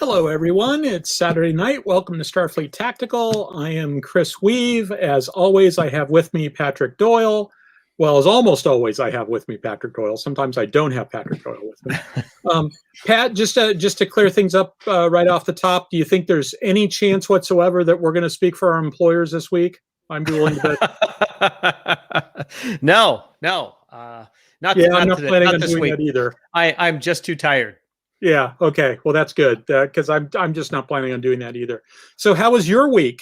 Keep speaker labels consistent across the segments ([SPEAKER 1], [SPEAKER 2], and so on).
[SPEAKER 1] Hello, everyone. It's Saturday night. Welcome to Starfleet Tactical. I am Chris Weave. As always, I have with me Patrick Doyle. Well, as almost always, I have with me Patrick Doyle. Sometimes I don't have Patrick Doyle with me. Pat, just to clear things up right off the top, do you think there's any chance whatsoever that we're going to speak for our employers this week? I'm willing to bet.
[SPEAKER 2] No.
[SPEAKER 1] I'm not planning on doing that either.
[SPEAKER 2] I'm just too tired.
[SPEAKER 1] Yeah. Okay. Well, that's good because I'm just not planning on doing that either. So, how was your week?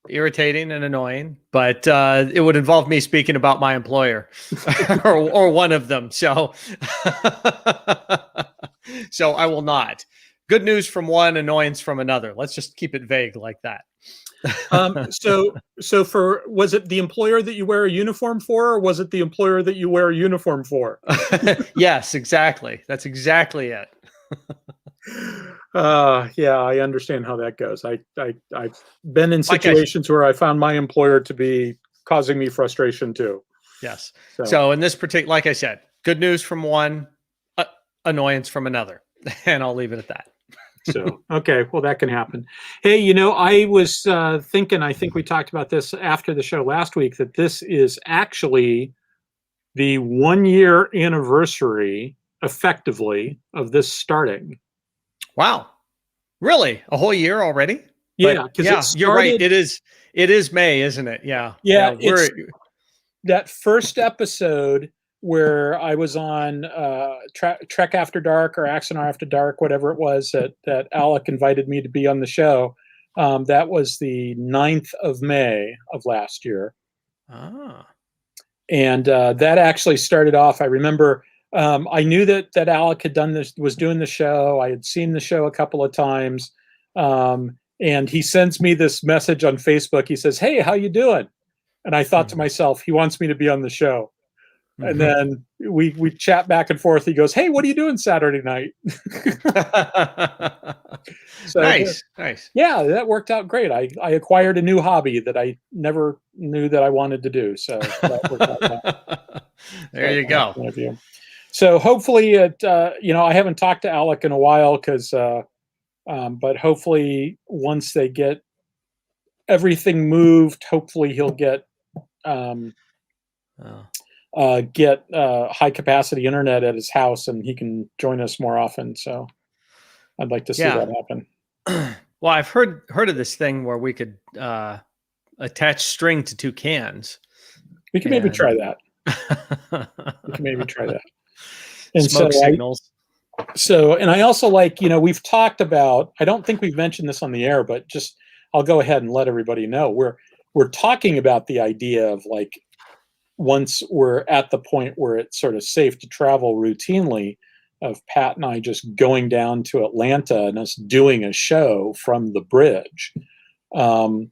[SPEAKER 2] Irritating and annoying, but it would involve me speaking about my employer or one of them. So, so I will not. Good news from one, annoyance from another. Let's just keep it vague like that.
[SPEAKER 1] So was it the employer that you wear a uniform for, or was it the employer that you wear a uniform for?
[SPEAKER 2] Yes, exactly. That's exactly it.
[SPEAKER 1] Yeah, I understand how that goes. I've been in situations where I found my employer to be causing me frustration too.
[SPEAKER 2] Yes. So in this particular, like I said, good news from one, annoyance from another, and I'll leave it at that.
[SPEAKER 1] So, okay, well, that can happen. Hey, I was thinking, I think we talked about this after the show last week, that this is actually the 1-year anniversary, effectively, of this starting.
[SPEAKER 2] Wow. Really? A whole year already?
[SPEAKER 1] Yeah, because
[SPEAKER 2] you're right. It is May, isn't it? Yeah.
[SPEAKER 1] Yeah, that first episode where I was on Trek After Dark or Axanar After Dark, whatever it was that Alec invited me to be on the show. That was the 9th of May of last year.
[SPEAKER 2] Ah.
[SPEAKER 1] And that actually started off, I remember, I knew that Alec had was doing the show. I had seen the show a couple of times. And he sends me this message on Facebook. He says, "Hey, how you doing?" And I thought to myself, he wants me to be on the show. And then we chat back and forth. He goes, "Hey, what are you doing Saturday night?" So,
[SPEAKER 2] nice.
[SPEAKER 1] Yeah, that worked out great. I acquired a new hobby that I never knew that I wanted to do. So that worked out well.
[SPEAKER 2] There you go.
[SPEAKER 1] So hopefully I haven't talked to Alec in a while but hopefully once they get everything moved, hopefully he'll get high capacity internet at his house and he can join us more often. So I'd like to see that happen.
[SPEAKER 2] Well, I've heard of this thing where we could attach string to two cans.
[SPEAKER 1] We can maybe try that. And
[SPEAKER 2] smoke signals.
[SPEAKER 1] And I also we've talked about, I don't think we've mentioned this on the air, but just I'll go ahead and let everybody know. We're talking about the idea of once we're at the point where it's sort of safe to travel routinely, of Pat and I just going down to Atlanta and us doing a show from the bridge. And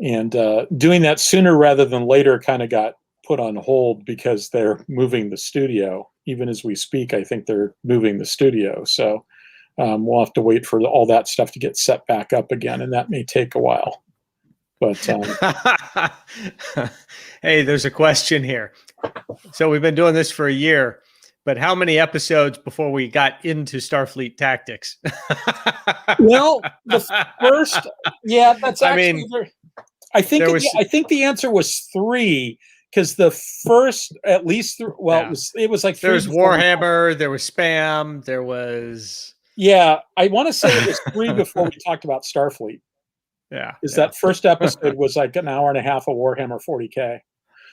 [SPEAKER 1] doing that sooner rather than later kind of got put on hold because they're moving the studio. Even as we speak, I think they're moving the studio. So we'll have to wait for all that stuff to get set back up again, and that may take a while. But
[SPEAKER 2] hey, there's a question here. So we've been doing this for a year, but how many episodes before we got into Starfleet Tactics?
[SPEAKER 1] Well, the first, that's actually. I think the answer was 3 because the first, at least, it was like 3.
[SPEAKER 2] There was Warhammer, there was Spam, there was.
[SPEAKER 1] Yeah, I want to say it was 3 before we talked about Starfleet.
[SPEAKER 2] Yeah.
[SPEAKER 1] That first episode was like an hour and a half of Warhammer 40K.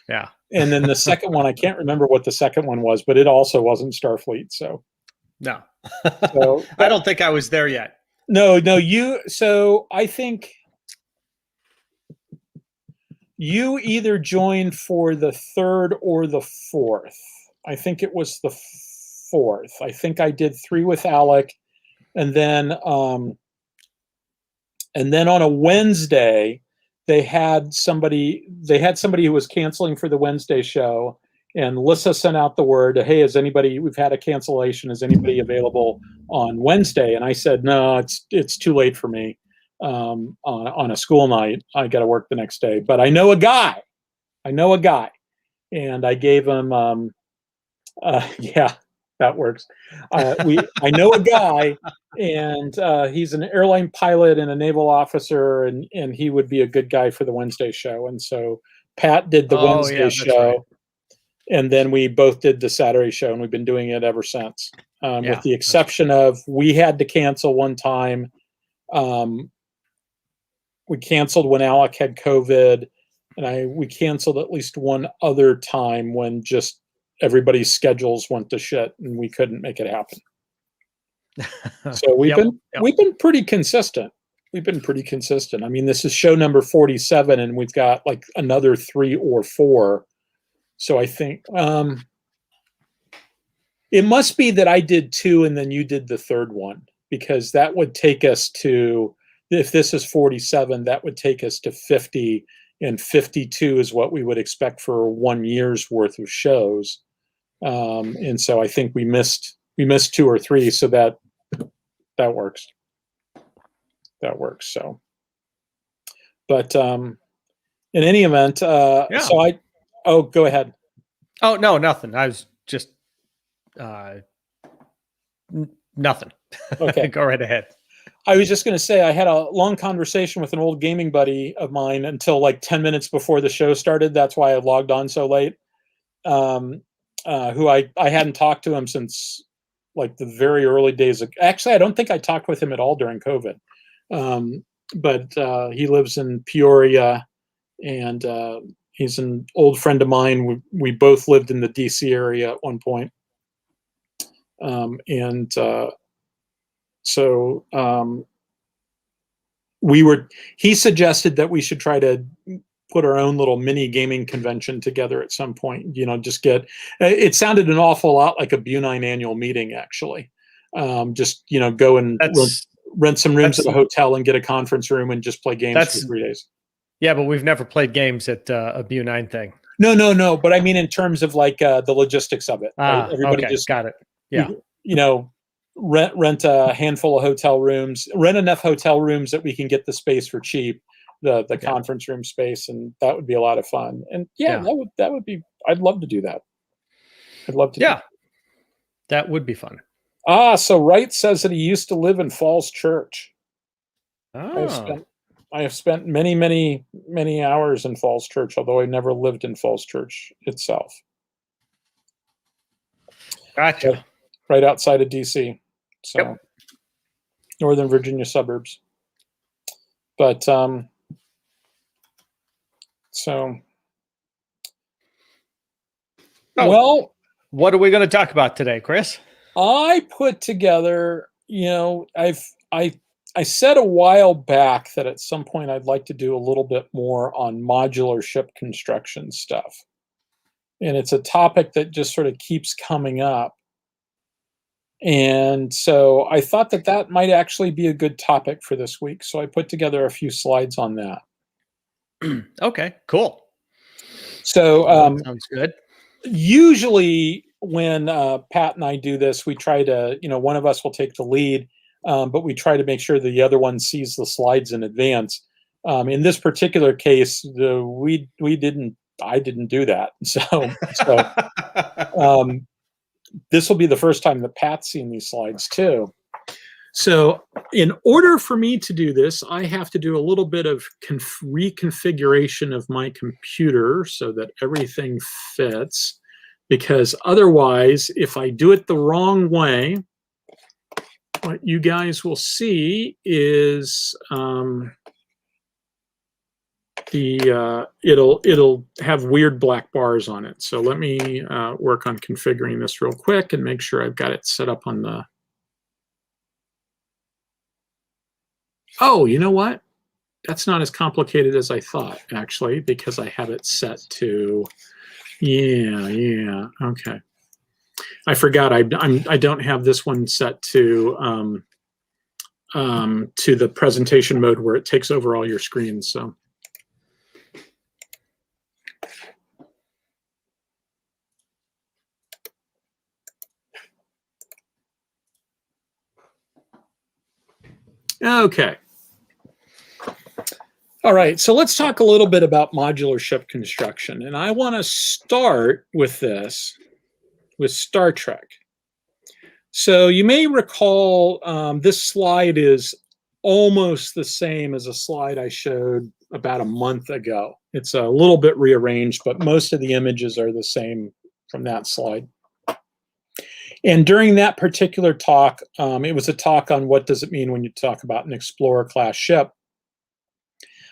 [SPEAKER 2] Yeah.
[SPEAKER 1] And then the second one, I can't remember what the second one was, but it also wasn't Starfleet. So.
[SPEAKER 2] No. So, I don't think I was there yet.
[SPEAKER 1] No, so I think you either joined for the 3rd or the 4th. I think it was the 4th. I think I did 3 with Alec. And then on a Wednesday, they had somebody who was canceling for the Wednesday show, and Lissa sent out the word, "Hey, we've had a cancellation. Is anybody available on Wednesday?" And I said, "No, it's too late for me on a school night. I got to work the next day. But I know a guy. And I gave him, That works. I know a guy, and he's an airline pilot and a naval officer, and he would be a good guy for the Wednesday show. And so Pat did the Wednesday show, right. And then we both did the Saturday show, and we've been doing it ever since. With the exception of we had to cancel one time. We canceled when Alec had COVID, and we canceled at least one other time when just everybody's schedules went to shit and we couldn't make it happen. So we've been pretty consistent. We've been pretty consistent. I mean, this is show number 47, and we've got like another 3 or 4. So I think it must be that I did 2 and then you did the third one, because that would take us to, if this is 47, that would take us to 50, and 52 is what we would expect for 1 year's worth of shows. And so I think we missed 2 or 3, so that works. That works. So, but in any event, so go ahead.
[SPEAKER 2] Oh, no, nothing. I was just nothing.
[SPEAKER 1] Okay.
[SPEAKER 2] Go right ahead.
[SPEAKER 1] I was just going to say I had a long conversation with an old gaming buddy of mine until like 10 minutes before the show started. That's why I logged on so late. Who I hadn't talked to him since like the very early days of, actually, I don't think I talked with him at all during COVID. But he lives in Peoria, and he's an old friend of mine. We both lived in the DC area at one point. He suggested that we should try to put our own little mini gaming convention together at some point, just it sounded an awful lot like a Bunine annual meeting, actually. Just, go and rent some rooms at a hotel and get a conference room and just play games for 3 days.
[SPEAKER 2] Yeah, but we've never played games at a Bunine thing.
[SPEAKER 1] No. But I mean, in terms of like the logistics of it, right? Everybody
[SPEAKER 2] okay.
[SPEAKER 1] just
[SPEAKER 2] got it. Yeah.
[SPEAKER 1] Rent a handful of hotel rooms, rent enough hotel rooms that we can get the space for cheap, the conference room space, and that would be a lot of fun. And that would be, I'd love to do that. I'd love to.
[SPEAKER 2] Yeah, that would be fun.
[SPEAKER 1] So Wright says that he used to live in Falls Church. I have spent many, many, many hours in Falls Church, although I never lived in Falls Church itself.
[SPEAKER 2] Gotcha.
[SPEAKER 1] Right outside of DC. So Northern Virginia suburbs. But well,
[SPEAKER 2] what are we going to talk about today, Chris?
[SPEAKER 1] I put together, I said a while back that at some point I'd like to do a little bit more on modular ship construction stuff. And it's a topic that just sort of keeps coming up. And so I thought that might actually be a good topic for this week. So I put together a few slides on that.
[SPEAKER 2] Okay, cool.
[SPEAKER 1] So
[SPEAKER 2] sounds good.
[SPEAKER 1] Usually when Pat and I do this, we try to, one of us will take the lead, but we try to make sure the other one sees the slides in advance. In this particular case, I didn't do that. So this will be the first time that Pat's seen these slides too. So in order for me to do this, I have to do a little bit of reconfiguration of my computer so that everything fits, because otherwise, if I do it the wrong way, what you guys will see is it'll have weird black bars on it. So let me work on configuring this real quick and make sure I've got it set up on the. Oh, you know what? That's not as complicated as I thought, actually, because I have it set to. Yeah. Okay. I forgot. I don't have this one set to the presentation mode where it takes over all your screens. So. Okay. All right, so let's talk a little bit about modular ship construction. And I want to start with this, with Star Trek. So you may recall this slide is almost the same as a slide I showed about a month ago. It's a little bit rearranged, but most of the images are the same from that slide. And during that particular talk, it was a talk on what does it mean when you talk about an Explorer-class ship.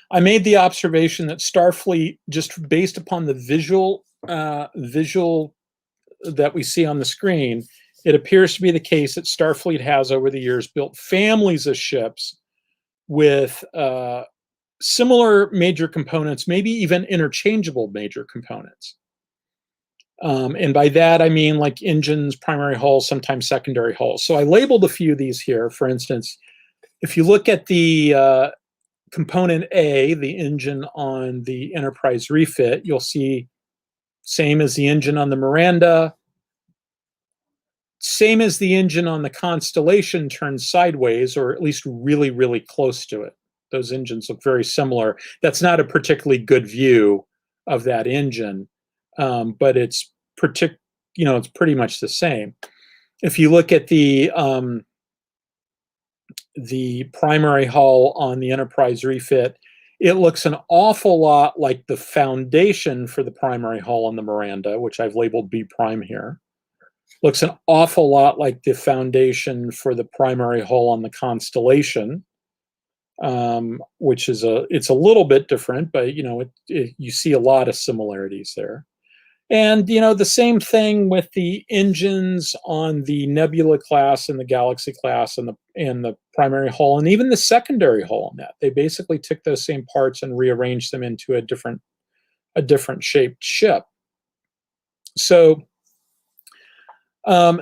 [SPEAKER 1] I made the observation that Starfleet, just based upon the visual that we see on the screen, it appears to be the case that Starfleet has over the years built families of ships with similar major components, maybe even interchangeable major components. And by that, I mean like engines, primary hulls, sometimes secondary hulls. So I labeled a few of these here. For instance, if you look at the component A, the engine on the Enterprise refit, you'll see same as the engine on the Miranda, same as the engine on the Constellation turned sideways, or at least really, really close to it. Those engines look very similar. That's not a particularly good view of that engine, but it's it's pretty much the same. If you look at the primary hull on the Enterprise refit, it looks an awful lot like the foundation for the primary hull on the Miranda, which I've labeled B prime here. Looks an awful lot like the foundation for the primary hull on the Constellation, which is it's a little bit different, but you see a lot of similarities there. And the same thing with the engines on the Nebula-class and the Galaxy-class and the primary hull and even the secondary hull on that. They basically took those same parts and rearranged them into a different shaped ship. So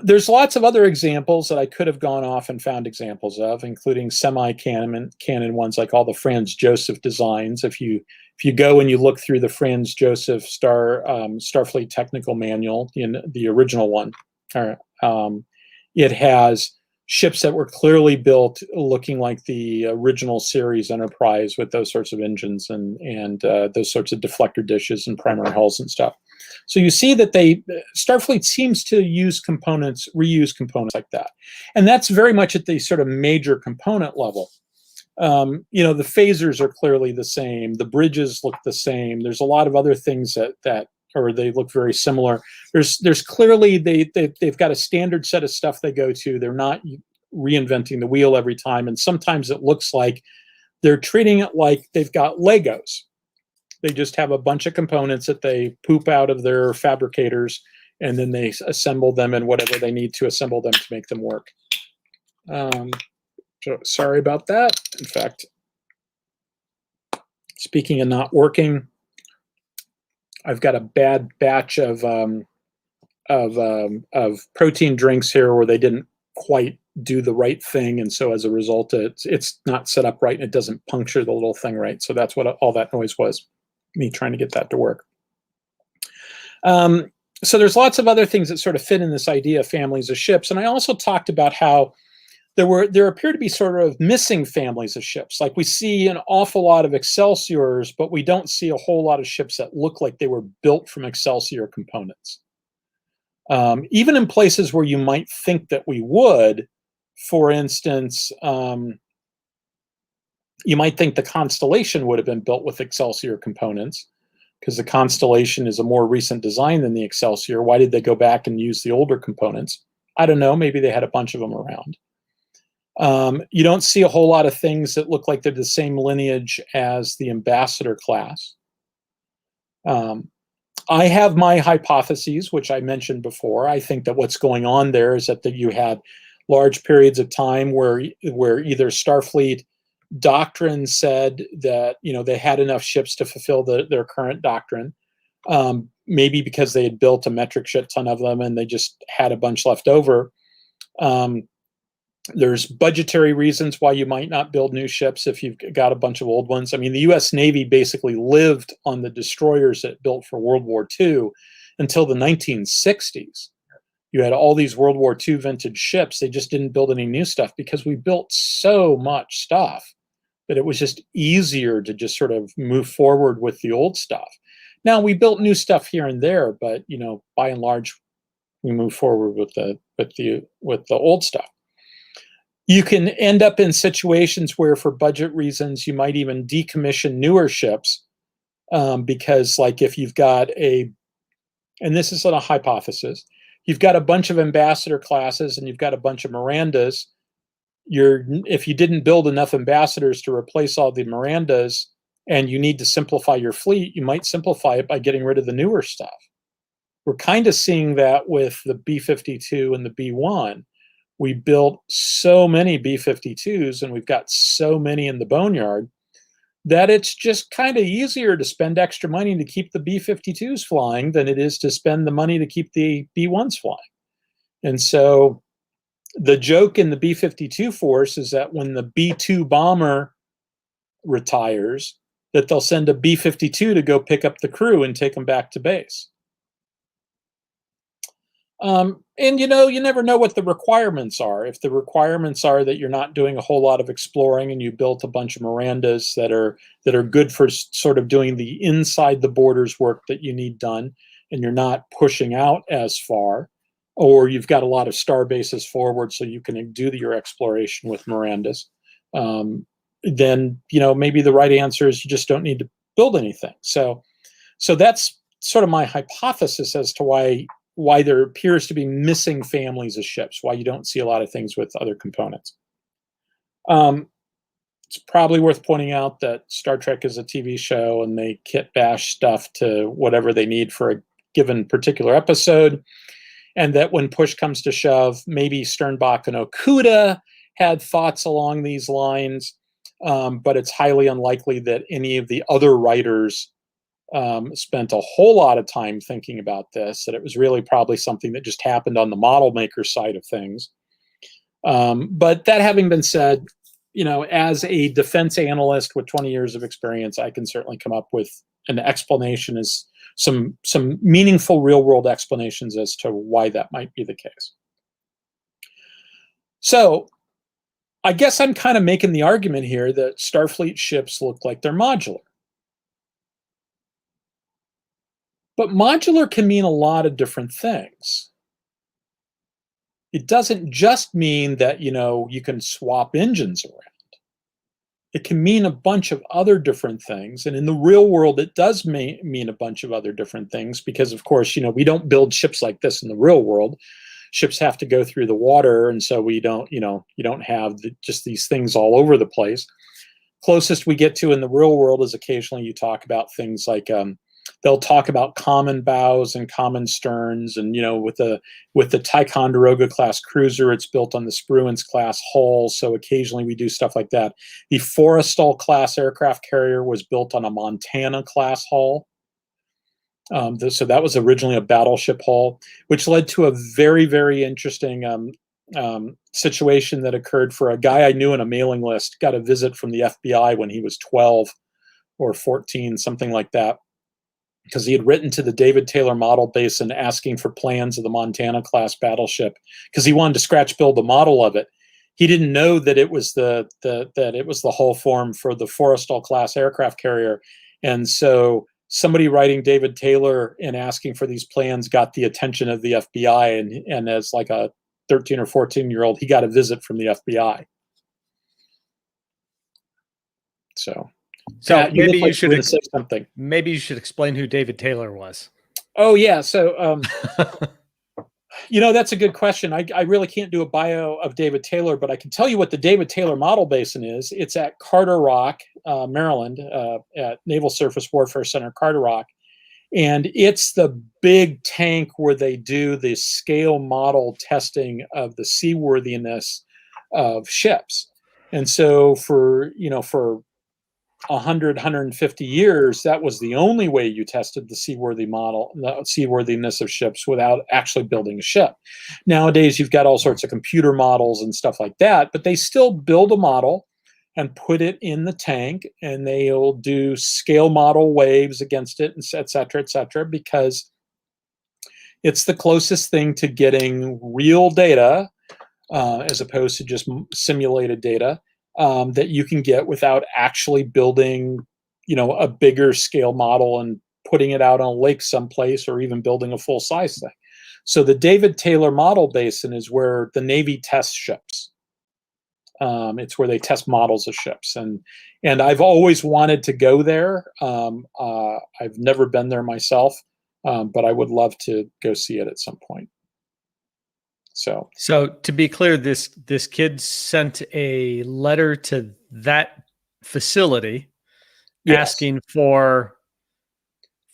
[SPEAKER 1] there's lots of other examples that I could have gone off and found examples of, including semi-canon ones like all the Franz Joseph designs. If you go and you look through the Franz Joseph Starfleet Technical Manual, the original one, it has ships that were clearly built looking like the original series Enterprise with those sorts of engines and those sorts of deflector dishes and primary hulls and stuff. So you see that Starfleet seems to reuse components like that. And that's very much at the sort of major component level. The phasers are clearly the same. The bridges look the same. There's a lot of other things that they look very similar. There's clearly they've got a standard set of stuff they go to. They're not reinventing the wheel every time. And sometimes it looks like they're treating it like they've got Legos. They just have a bunch of components that they poop out of their fabricators, and then they assemble them in whatever they need to assemble them to make them work. So sorry about that. In fact, speaking of not working, I've got a bad batch of protein drinks here where they didn't quite do the right thing, and so as a result, it's not set up right and it doesn't puncture the little thing right. So that's what all that noise was. Me trying to get that to work. So there's lots of other things that sort of fit in this idea of families of ships. And I also talked about how there appear to be sort of missing families of ships. Like we see an awful lot of Excelsiors, but we don't see a whole lot of ships that look like they were built from Excelsior components. Even in places where you might think that we would, for instance, you might think the Constellation would have been built with Excelsior components because the Constellation is a more recent design than the Excelsior. Why did they go back and use the older components? I don't know. Maybe they had a bunch of them around. You don't see a whole lot of things that look like they're the same lineage as the Ambassador class. I have my hypotheses, which I mentioned before. I think that what's going on there is that you had large periods of time where either Starfleet doctrine said that they had enough ships to fulfill their current doctrine, maybe because they had built a metric shit ton of them and they just had a bunch left over. There's budgetary reasons why you might not build new ships if you've got a bunch of old ones. I mean, the U.S. Navy basically lived on the destroyers that it built for World War II until the 1960s. You had all these World War II vintage ships. They just didn't build any new stuff because we built so much stuff that it was just easier to just sort of move forward with the old stuff. Now, we built new stuff here and there, but, by and large, we move forward with the old stuff. You can end up in situations where, for budget reasons, you might even decommission newer ships, because, like, if you've got and this is a hypothesis, you've got a bunch of ambassador classes and you've got a bunch of Mirandas. If you didn't build enough ambassadors to replace all the Mirandas, and you need to simplify your fleet, you might simplify it by getting rid of the newer stuff. We're kind of seeing that with the B-52 and the B-1. We built so many B-52s and we've got so many in the boneyard that it's just kind of easier to spend extra money to keep the B-52s flying than it is to spend the money to keep the B-1s flying. And so the joke in the B-52 force is that when the B-2 bomber retires, that they'll send a B-52 to go pick up the crew and take them back to base. And you never know what the requirements are. If the requirements are that you're not doing a whole lot of exploring and you built a bunch of Mirandas that are good for sort of doing the inside the borders work that you need done, and you're not pushing out as far, or you've got a lot of star bases forward so you can do your exploration with Mirandas, then maybe the right answer is you just don't need to build anything. So that's sort of my hypothesis as to why there appears to be missing families of ships, why you don't see a lot of things with other components. It's probably worth pointing out that Star Trek is a TV show and they kit bash stuff to whatever they need for a given particular episode, and that when push comes to shove, maybe Sternbach and Okuda had thoughts along these lines, but it's highly unlikely that any of the other writers spent a whole lot of time thinking about this, that it was really probably something that just happened on the model maker side of things. But that having been said, as a defense analyst with 20 years of experience, I can certainly come up with an explanation, as some meaningful real world explanations as to why that might be the case. So I guess I'm kind of making the argument here that Starfleet ships look like they're modular. But modular can mean a lot of different things. It doesn't just mean that, you can swap engines around. It can mean a bunch of other different things. And in the real world, it does mean a bunch of other different things because, of course, we don't build ships like this in the real world. Ships have to go through the water. And so we don't, you don't have just these things all over the place. Closest we get to in the real world is occasionally you talk about things like, they'll talk about common bows and common sterns, and with the Ticonderoga class cruiser, it's built on the Spruance class hull, so occasionally we do stuff like that. The Forrestal class aircraft carrier was built on a Montana class hull, so that was originally a battleship hull, which led to a very, very interesting situation that occurred for a guy I knew in a mailing list. Got a visit from the FBI when he was 12 or 14, something like that, because he had written to the David Taylor Model Basin asking for plans of the Montana class battleship because he wanted to scratch build the model of it. He didn't know that it was the hull form for the Forrestal class aircraft carrier, and so somebody writing David Taylor and asking for these plans got the attention of the FBI, and as like a 13 or 14-year-old, he got a visit from the FBI. So
[SPEAKER 2] maybe you should
[SPEAKER 1] say something.
[SPEAKER 2] Maybe you should explain who David Taylor was.
[SPEAKER 1] Oh yeah, so that's a good question. I really can't do a bio of David Taylor, but I can tell you what the David Taylor Model Basin is. It's at Carter Rock, Maryland, at Naval Surface Warfare Center, Carter Rock, and it's the big tank where they do the scale model testing of the seaworthiness of ships. And so for 100, 150 years, that was the only way you tested the seaworthiness of ships without actually building a ship. Nowadays, you've got all sorts of computer models and stuff like that, but they still build a model and put it in the tank, and they'll do scale model waves against it, et cetera, because it's the closest thing to getting real data as opposed to just simulated data. That you can get without actually building, a bigger scale model and putting it out on a lake someplace, or even building a full size thing. So the David Taylor Model Basin is where the Navy tests ships. It's where they test models of ships, and I've always wanted to go there. I've never been there myself, but I would love to go see it at some point. So
[SPEAKER 2] to be clear, this kid sent a letter to that facility,
[SPEAKER 1] yes,
[SPEAKER 2] asking for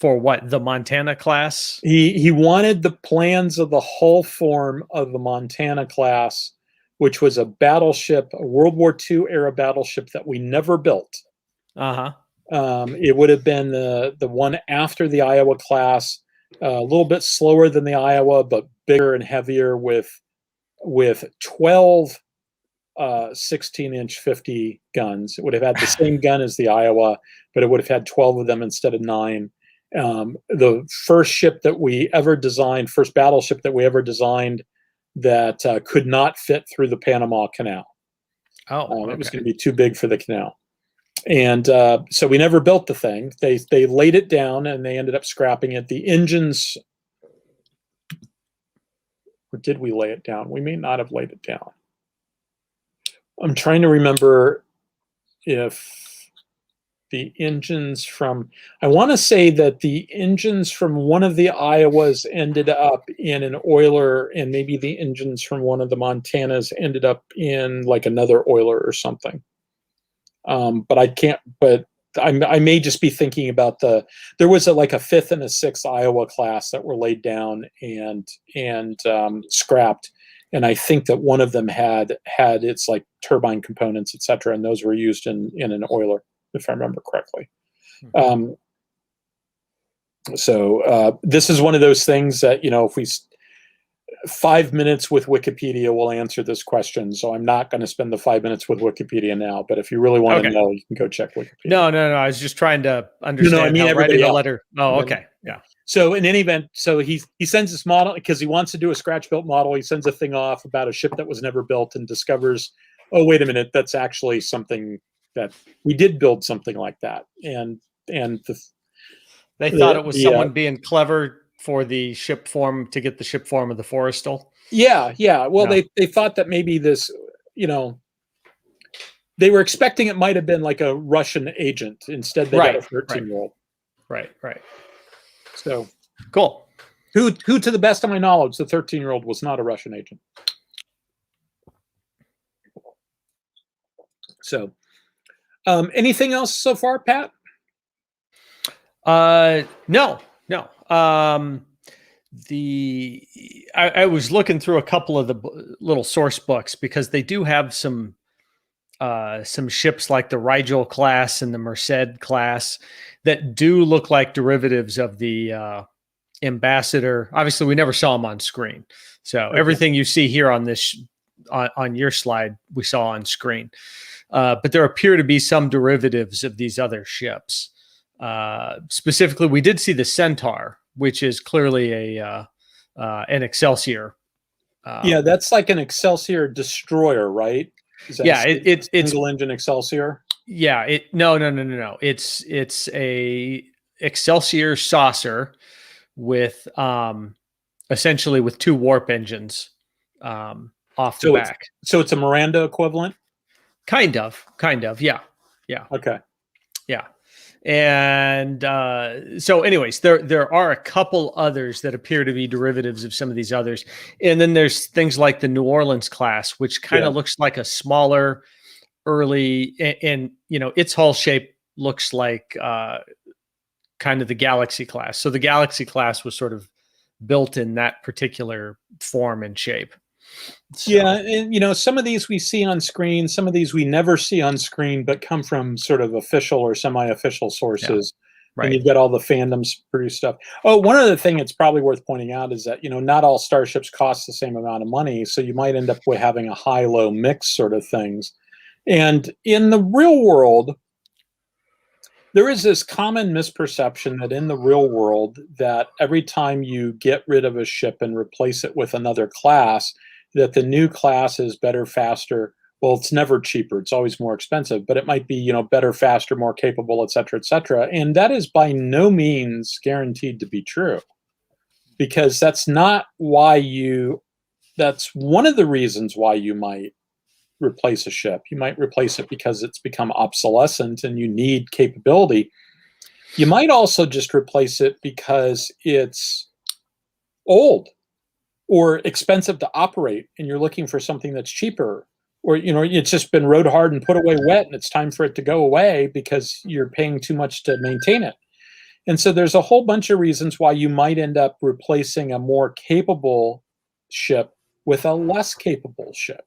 [SPEAKER 2] what, the Montana class?
[SPEAKER 1] He wanted the plans of the hull form of the Montana class, which was a battleship, a World War II era battleship that we never built. It would have been the one after the Iowa class, a little bit slower than the Iowa, but bigger and heavier with 12 16-inch 50 guns. It would have had the same gun as the Iowa, but it would have had 12 of them instead of 9. The first ship that we ever designed, first battleship that we ever designed, that could not fit through the Panama Canal.
[SPEAKER 2] Okay.
[SPEAKER 1] It was going to be too big for the canal. And so we never built the thing. They laid it down and they ended up scrapping it. The engines, or did we lay it down? We may not have laid it down. I'm trying to remember if the engines from, I want to say that the engines from one of the Iowas ended up in an oiler, and maybe the engines from one of the Montanas ended up in like another oiler or something. But I can't, but I may just be thinking about there was like a 5th and a 6th Iowa class that were laid down and scrapped. And I think that one of them had its like turbine components, et cetera, and those were used in an oiler, if I remember correctly. So this is one of those things that, if we 5 minutes with Wikipedia will answer this question. So I'm not going to spend the 5 minutes with Wikipedia now, but if you really want to know, you can go check Wikipedia.
[SPEAKER 2] No. I was just trying to understand how writing a letter. Oh, okay. Yeah.
[SPEAKER 1] So in any event, so he sends this model because he wants to do a scratch built model. He sends a thing off about a ship that was never built and discovers, oh, wait a minute, that's actually something that we did build, something like that. And
[SPEAKER 2] they thought it was someone being clever for the ship form, to get the ship form of the Forrestal. Yeah.
[SPEAKER 1] Well, they thought that maybe this, they were expecting it might have been like a Russian agent. Instead, they got a 13-year-old.
[SPEAKER 2] Right.
[SPEAKER 1] So
[SPEAKER 2] cool.
[SPEAKER 1] Who, to the best of my knowledge, the 13-year-old was not a Russian agent. So, anything else so far, Pat?
[SPEAKER 2] No. I was looking through a couple of the little source books, because they do have some ships like the Rigel class and the Merced class that do look like derivatives of the Ambassador. Obviously, we never saw them on screen, so everything you see here on this on your slide we saw on screen. But there appear to be some derivatives of these other ships. Specifically, we did see the Centaur, which is clearly an Excelsior.
[SPEAKER 1] That's like an Excelsior destroyer, right? It's single engine Excelsior.
[SPEAKER 2] Yeah. No. It's a Excelsior saucer with essentially with 2 warp engines off the back.
[SPEAKER 1] So it's a Miranda equivalent.
[SPEAKER 2] Kind of. Yeah.
[SPEAKER 1] Okay.
[SPEAKER 2] Yeah. And so anyways, there are a couple others that appear to be derivatives of some of these others. And then there's things like the New Orleans class, which kind of looks like a smaller early, and its hull shape looks like kind of the Galaxy class. So the Galaxy class was sort of built in that particular form and shape. So.
[SPEAKER 1] Yeah, and some of these we see on screen, some of these we never see on screen, but come from sort of official or semi-official sources. Yeah, right. And you've got all the fandoms produce stuff. Oh, one other thing it's probably worth pointing out is that not all starships cost the same amount of money, so you might end up with having a high-low mix sort of things. And in the real world, there is this common misperception that in the real world, that every time you get rid of a ship and replace it with another class, that the new class is better, faster. Well, it's never cheaper. It's always more expensive, but it might be, better, faster, more capable, et cetera, et cetera. And that is by no means guaranteed to be true. because that's not why that's one of the reasons why you might replace a ship. You might replace it because it's become obsolescent and you need capability. You might also just replace it because it's old or expensive to operate and you're looking for something that's cheaper, or it's just been rode hard and put away wet and it's time for it to go away because you're paying too much to maintain it. And so there's a whole bunch of reasons why you might end up replacing a more capable ship with a less capable ship.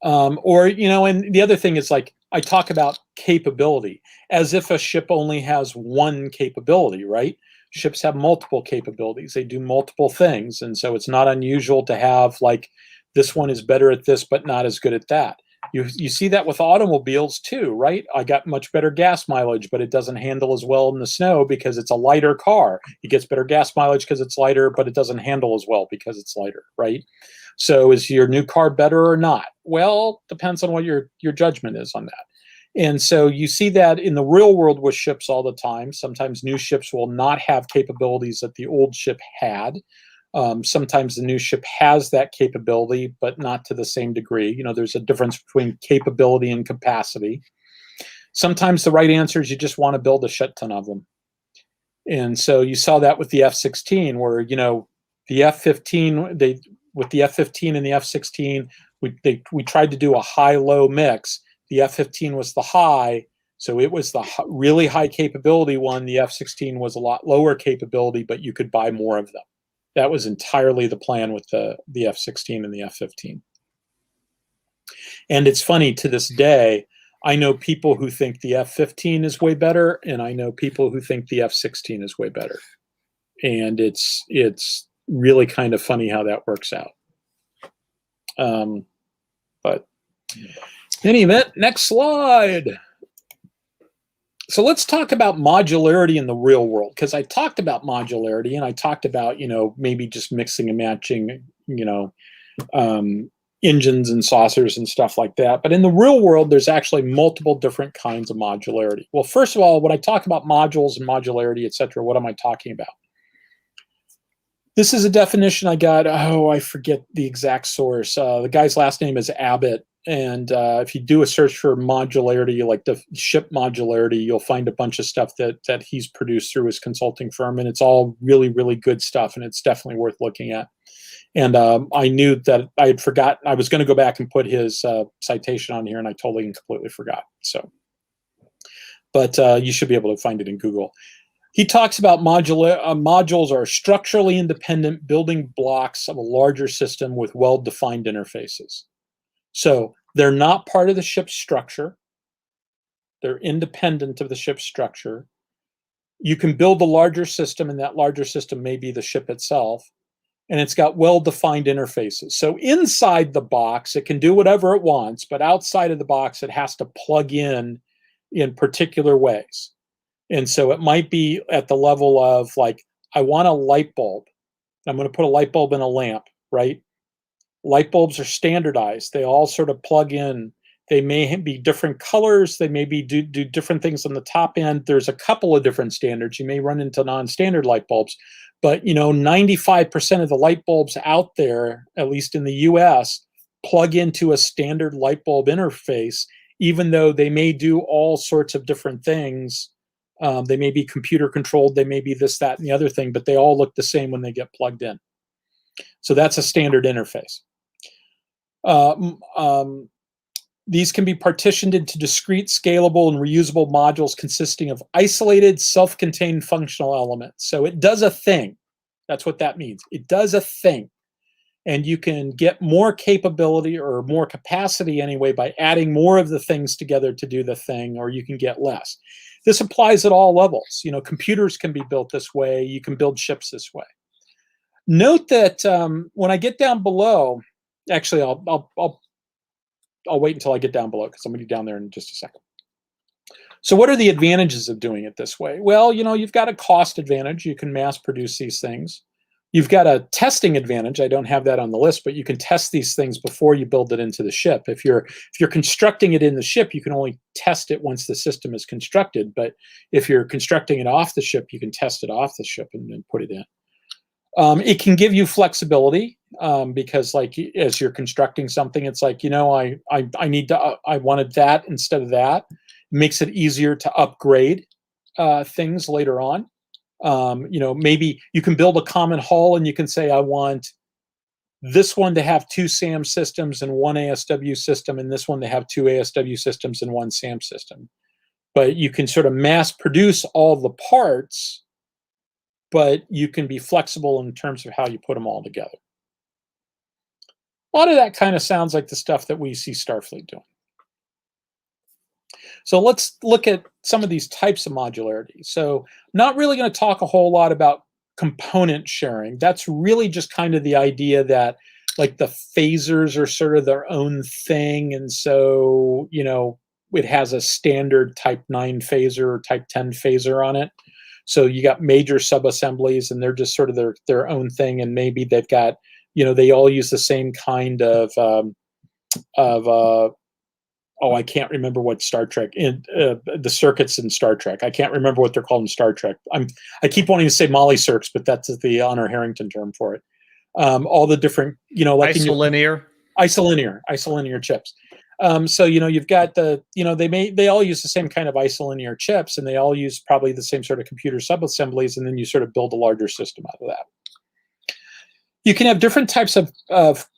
[SPEAKER 1] And the other thing is, like, I talk about capability as if a ship only has one capability, right? Ships have multiple capabilities. They do multiple things. And so it's not unusual to have, like, this one is better at this, but not as good at that. You see that with automobiles too, right? I got much better gas mileage, but it doesn't handle as well in the snow because it's a lighter car. It gets better gas mileage because it's lighter, but it doesn't handle as well because it's lighter, right? So is your new car better or not? Well, depends on what your judgment is on that. And so you see that in the real world with ships all the time. Sometimes new ships will not have capabilities that the old ship had. Sometimes the new ship has that capability, but not to the same degree. There's a difference between capability and capacity. Sometimes the right answer is you just want to build a shit ton of them. And so you saw that with the F-16, where, the F-15, with the F-15 and the F-16, we tried to do a high-low mix. The F-15 was the high, so it was the really high capability one. The F-16 was a lot lower capability, but you could buy more of them. That was entirely the plan with the F-16 and the F-15. And it's funny, to this day, I know people who think the F-15 is way better, and I know people who think the F-16 is way better. And it's really kind of funny how that works out. But in any event, next slide. So let's talk about modularity in the real world, because I talked about modularity and I talked about, maybe just mixing and matching, engines and saucers and stuff like that. But in the real world, there's actually multiple different kinds of modularity. Well, first of all, when I talk about modules and modularity, etc., what am I talking about? This is a definition I got. Oh, I forget the exact source. The guy's last name is Abbott. And if you do a search for modularity, like the ship modularity, you'll find a bunch of stuff that he's produced through his consulting firm. And it's all really, really good stuff. And it's definitely worth looking at. And I knew that I had forgotten. I was going to go back and put his citation on here, and I totally and completely forgot. But you should be able to find it in Google. He talks about modules are structurally independent building blocks of a larger system with well-defined interfaces. So they're not part of the ship's structure. They're independent of the ship's structure. You can build a larger system, and that larger system may be the ship itself. And it's got well-defined interfaces. So inside the box, it can do whatever it wants, but outside of the box, it has to plug in particular ways. And so it might be at the level of, like, I want a light bulb. I'm going to put a light bulb in a lamp, right? Light bulbs are standardized. They all sort of plug in. They may be different colors. They may be do different things on the top end. There's a couple of different standards. You may run into non-standard light bulbs, but 95% of the light bulbs out there, at least in the US, plug into a standard light bulb interface, even though they may do all sorts of different things. They may be computer controlled. They may be this, that, and the other thing, but they all look the same when they get plugged in. So that's a standard interface. These can be partitioned into discrete, scalable, and reusable modules consisting of isolated, self-contained functional elements. So it does a thing. That's what that means. It does a thing. And you can get more capability or more capacity anyway by adding more of the things together to do the thing, or you can get less. This applies at all levels. Computers can be built this way. You can build ships this way. Note that when I get down below, actually, I'll wait until I get down below because I'm going to be down there in just a second. So what are the advantages of doing it this way? Well, you've got a cost advantage. You can mass produce these things. You've got a testing advantage. I don't have that on the list, but you can test these things before you build it into the ship. If you're constructing it in the ship, you can only test it once the system is constructed. But if you're constructing it off the ship, you can test it off the ship and then put it in. It can give you flexibility because, like, as you're constructing something, it's like, I need to, I wanted that instead of that. It makes it easier to upgrade things later on. Maybe you can build a common hull and you can say, I want this one to have 2 SAM systems and 1 ASW system, and this one to have 2 ASW systems and 1 SAM system. But you can sort of mass produce all the parts, but you can be flexible in terms of how you put them all together. A lot of that kind of sounds like the stuff that we see Starfleet doing. So let's look at some of these types of modularity. So I'm not really going to talk a whole lot about component sharing. That's really just kind of the idea that, like, the phasers are sort of their own thing. And so, it has a standard type 9 phaser or type 10 phaser on it. So you got major sub-assemblies and they're just sort of their own thing. And maybe they've got, they all use the same kind of I can't remember what Star Trek, the circuits in Star Trek. I can't remember what they're called in Star Trek. I keep wanting to say Molly circs, but that's the Honor Harrington term for it. All the different, like isolinear chips. So, you've got they all use the same kind of isolinear chips, and they all use probably the same sort of computer sub-assemblies, and then you sort of build a larger system out of that. You can have different types of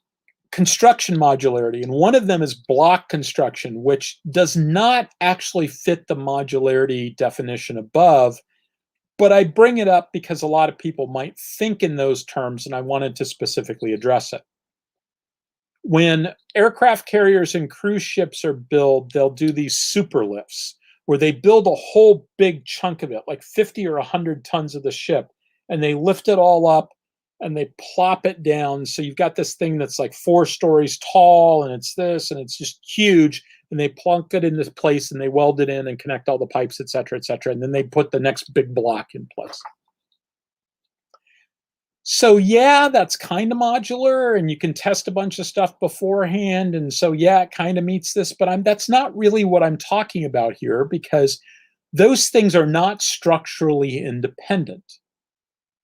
[SPEAKER 1] construction modularity, and one of them is block construction, which does not actually fit the modularity definition above, but I bring it up because a lot of people might think in those terms, and I wanted to specifically address it. When aircraft carriers and cruise ships are built, they'll do these super lifts where they build a whole big chunk of it, like 50 or 100 tons of the ship, and they lift it all up and they plop it down. So you've got this thing that's like 4 stories tall, and it's this, and it's just huge. And they plunk it in this place, and they weld it in and connect all the pipes, et cetera, et cetera. And then they put the next big block in place. So yeah, that's kind of modular, and you can test a bunch of stuff beforehand. And so yeah, it kind of meets this, but that's not really what I'm talking about here, because those things are not structurally independent.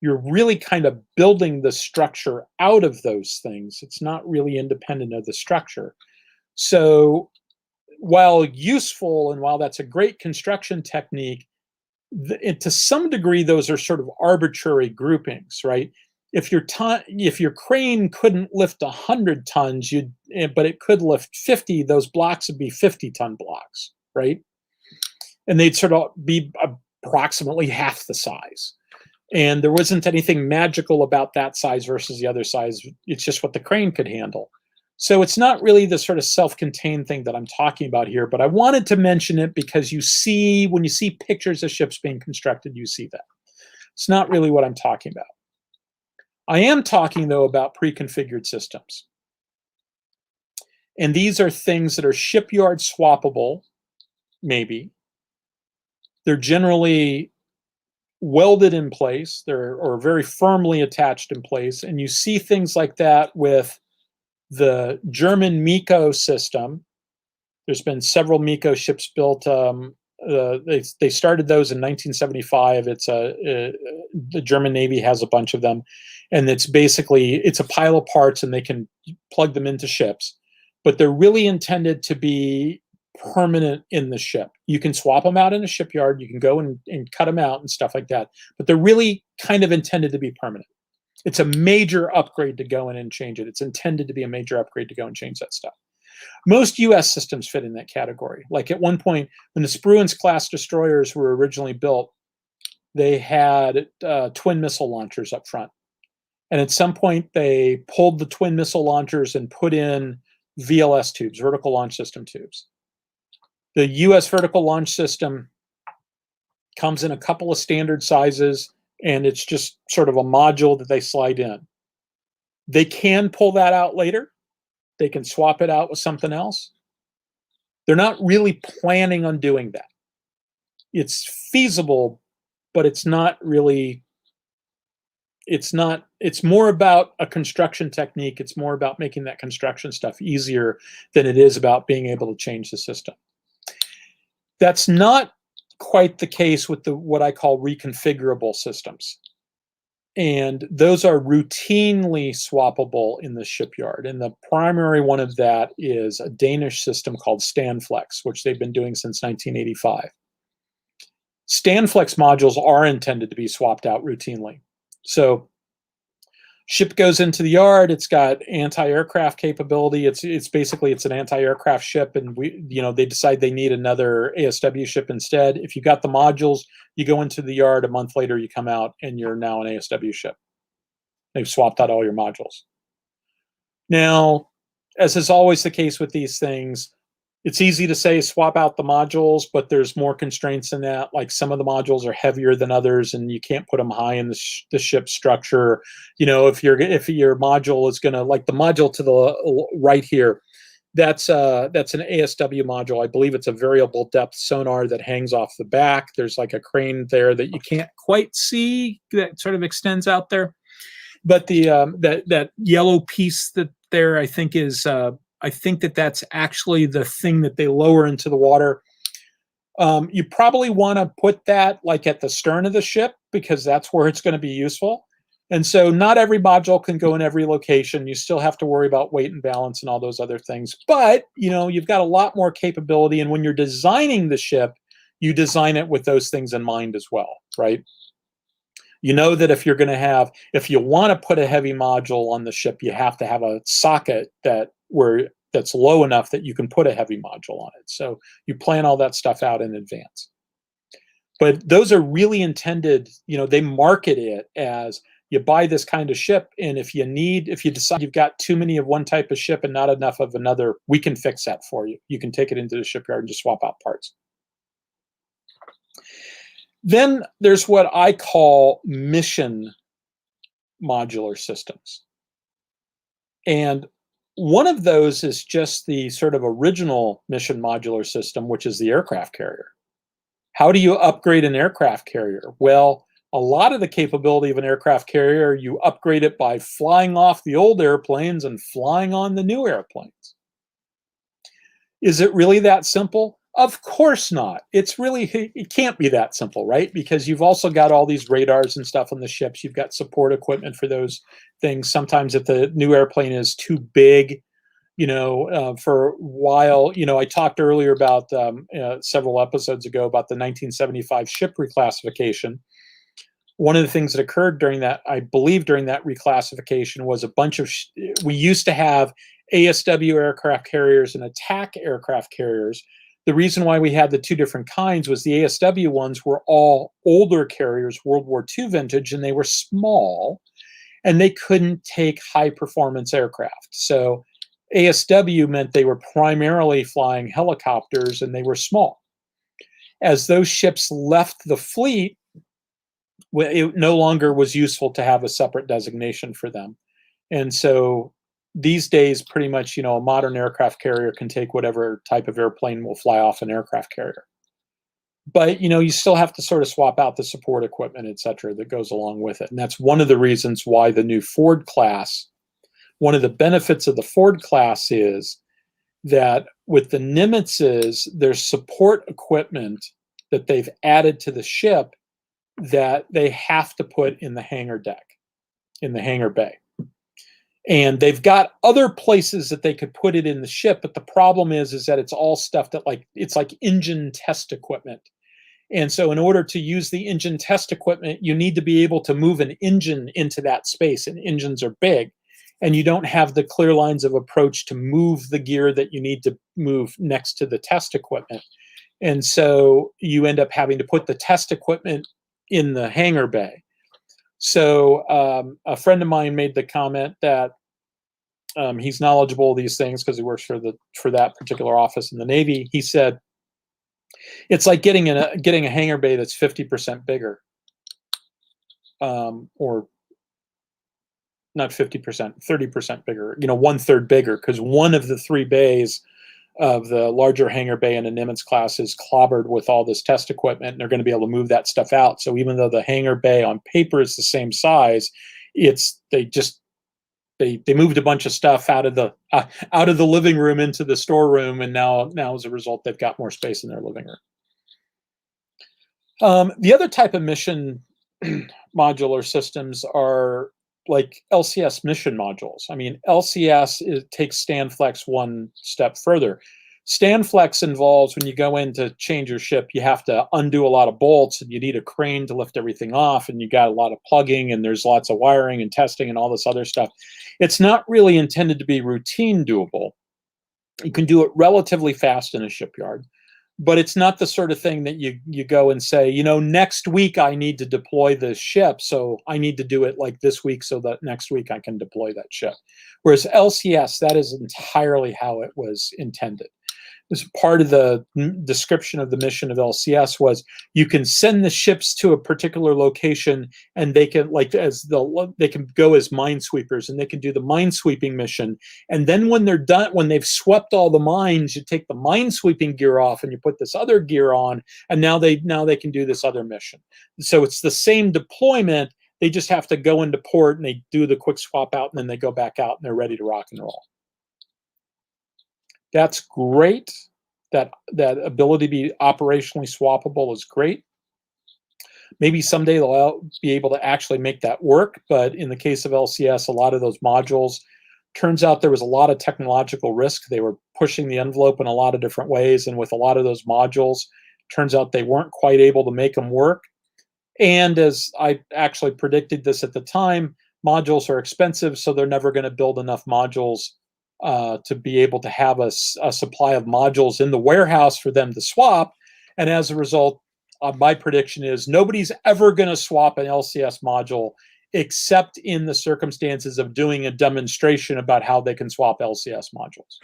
[SPEAKER 1] You're really kind of building the structure out of those things. It's not really independent of the structure. So while useful and while that's a great construction technique, to some degree, those are sort of arbitrary groupings, right? If your crane couldn't lift 100 tons, but it could lift 50, those blocks would be 50-ton blocks, right? And they'd sort of be approximately half the size. And there wasn't anything magical about that size versus the other size. It's just what the crane could handle. So it's not really the sort of self-contained thing that I'm talking about here, but I wanted to mention it because when you see pictures of ships being constructed, you see that. It's not really what I'm talking about. I am talking, though, about pre-configured systems. And these are things that are shipyard swappable, maybe. They're generally welded in place, or very firmly attached in place. And you see things like that with the German MECO system. There's been several MECO ships built. They started those in 1975. The German Navy has a bunch of them, and it's a pile of parts, and they can plug them into ships. But they're really intended to be permanent in the ship. You can swap them out in a shipyard. You can go and cut them out and stuff like that. But they're really kind of intended to be permanent. It's a major upgrade to go in and change it. It's intended to be a major upgrade to go and change that stuff. Most U.S. systems fit in that category. Like at one point, when the Spruance-class destroyers were originally built, they had twin missile launchers up front. And at some point, they pulled the twin missile launchers and put in VLS tubes, vertical launch system tubes. The U.S. vertical launch system comes in a couple of standard sizes, and it's just sort of a module that they slide in. They can pull that out later. They can swap it out with something else. They're not really planning on doing that. It's feasible, but it's not really, it's more about a construction technique. It's more about making that construction stuff easier than it is about being able to change the system. That's not quite the case with what I call reconfigurable systems. And those are routinely swappable in the shipyard. And the primary one of that is a Danish system called Standflex, which they've been doing since 1985. Standflex modules are intended to be swapped out routinely. So ship goes into the yard, it's got anti-aircraft capability. It's basically an anti-aircraft ship, and they decide they need another ASW ship instead. If you got the modules, you go into the yard, a month later you come out and you're now an ASW ship. They've swapped out all your modules. Now, as is always the case with these things, it's easy to say swap out the modules, but there's more constraints in that. Like some of the modules are heavier than others, and you can't put them high in the ship structure. If your module is going to, like the module to the right here, that's an ASW module. I believe it's a variable depth sonar that hangs off the back. There's like a crane there that you can't quite see that sort of extends out there. But the that yellow piece that there, I think is. I think that's actually the thing that they lower into the water. You probably want to put that like at the stern of the ship, because that's where it's going to be useful. And so not every module can go in every location. You still have to worry about weight and balance and all those other things. But, you've got a lot more capability. And when you're designing the ship, you design it with those things in mind as well, right? You know that if you want to put a heavy module on the ship, you have to have a socket that's low enough that you can put a heavy module on it. So you plan all that stuff out in advance. But those are really intended, they market it as you buy this kind of ship, and if you decide you've got too many of one type of ship and not enough of another, we can fix that for you. You can take it into the shipyard and just swap out parts. Then there's what I call mission modular systems. And one of those is just the sort of original mission modular system, which is the aircraft carrier. How do you upgrade an aircraft carrier? Well, a lot of the capability of an aircraft carrier, you upgrade it by flying off the old airplanes and flying on the new airplanes. Is it really that simple? Of course not. It can't be that simple, right? Because you've also got all these radars and stuff on the ships. You've got support equipment for those things. Sometimes if the new airplane is too big, for a while, I talked earlier about several episodes ago about the 1975 ship reclassification. One of the things that occurred during that reclassification was a bunch of, we used to have ASW aircraft carriers and attack aircraft carriers. The reason why we had the two different kinds was the ASW ones were all older carriers, World War II vintage, and they were small, and they couldn't take high-performance aircraft. So ASW meant they were primarily flying helicopters, and they were small. As those ships left the fleet, it no longer was useful to have a separate designation for them. And so these days, pretty much, a modern aircraft carrier can take whatever type of airplane will fly off an aircraft carrier. But, you still have to sort of swap out the support equipment, et cetera, that goes along with it. And that's one of the reasons why the new Ford class, one of the benefits of the Ford class is that with the Nimitzes, there's support equipment that they've added to the ship that they have to put in the hangar deck, in the hangar bay. And they've got other places that they could put it in the ship, but the problem is that it's all stuff that it's like engine test equipment. And so in order to use the engine test equipment, you need to be able to move an engine into that space, and engines are big. And you don't have the clear lines of approach to move the gear that you need to move next to the test equipment. And so you end up having to put the test equipment in the hangar bay. So a friend of mine made the comment that he's knowledgeable of these things because he works for that particular office in the Navy. He said, it's like getting a hangar bay that's 50% bigger, or not 50%, 30% bigger, 1/3 bigger, because one of the three bays of the larger hangar bay in a Nimitz class is clobbered with all this test equipment, and they're going to be able to move that stuff out. So even though the hangar bay on paper is the same size, they moved a bunch of stuff out of the living room into the storeroom, and now as a result, they've got more space in their living room. The other type of mission modular systems are like LCS mission modules. I mean, LCS takes StanFlex one step further. StanFlex involves when you go in to change your ship, you have to undo a lot of bolts and you need a crane to lift everything off, and you got a lot of plugging and there's lots of wiring and testing and all this other stuff. It's not really intended to be routine doable. You can do it relatively fast in a shipyard, but it's not the sort of thing that you go and say, next week I need to deploy this ship, so I need to do it like this week so that next week I can deploy that ship. Whereas LCS, that is entirely how it was intended. As part of the description of the mission of LCS was you can send the ships to a particular location and they can they can go as minesweepers and they can do the minesweeping mission. And then when they're done, when they've swept all the mines, you take the minesweeping gear off and you put this other gear on, and now they can do this other mission. So it's the same deployment. They just have to go into port and they do the quick swap out and then they go back out and they're ready to rock and roll. That's great. That ability to be operationally swappable is great. Maybe someday they'll be able to actually make that work. But in the case of LCS, a lot of those modules, turns out there was a lot of technological risk. They were pushing the envelope in a lot of different ways. And with a lot of those modules, turns out they weren't quite able to make them work. And as I actually predicted this at the time, modules are expensive, so they're never going to build enough modules to be able to have a supply of modules in the warehouse for them to swap. And as a result, my prediction is nobody's ever going to swap an LCS module except in the circumstances of doing a demonstration about how they can swap LCS modules.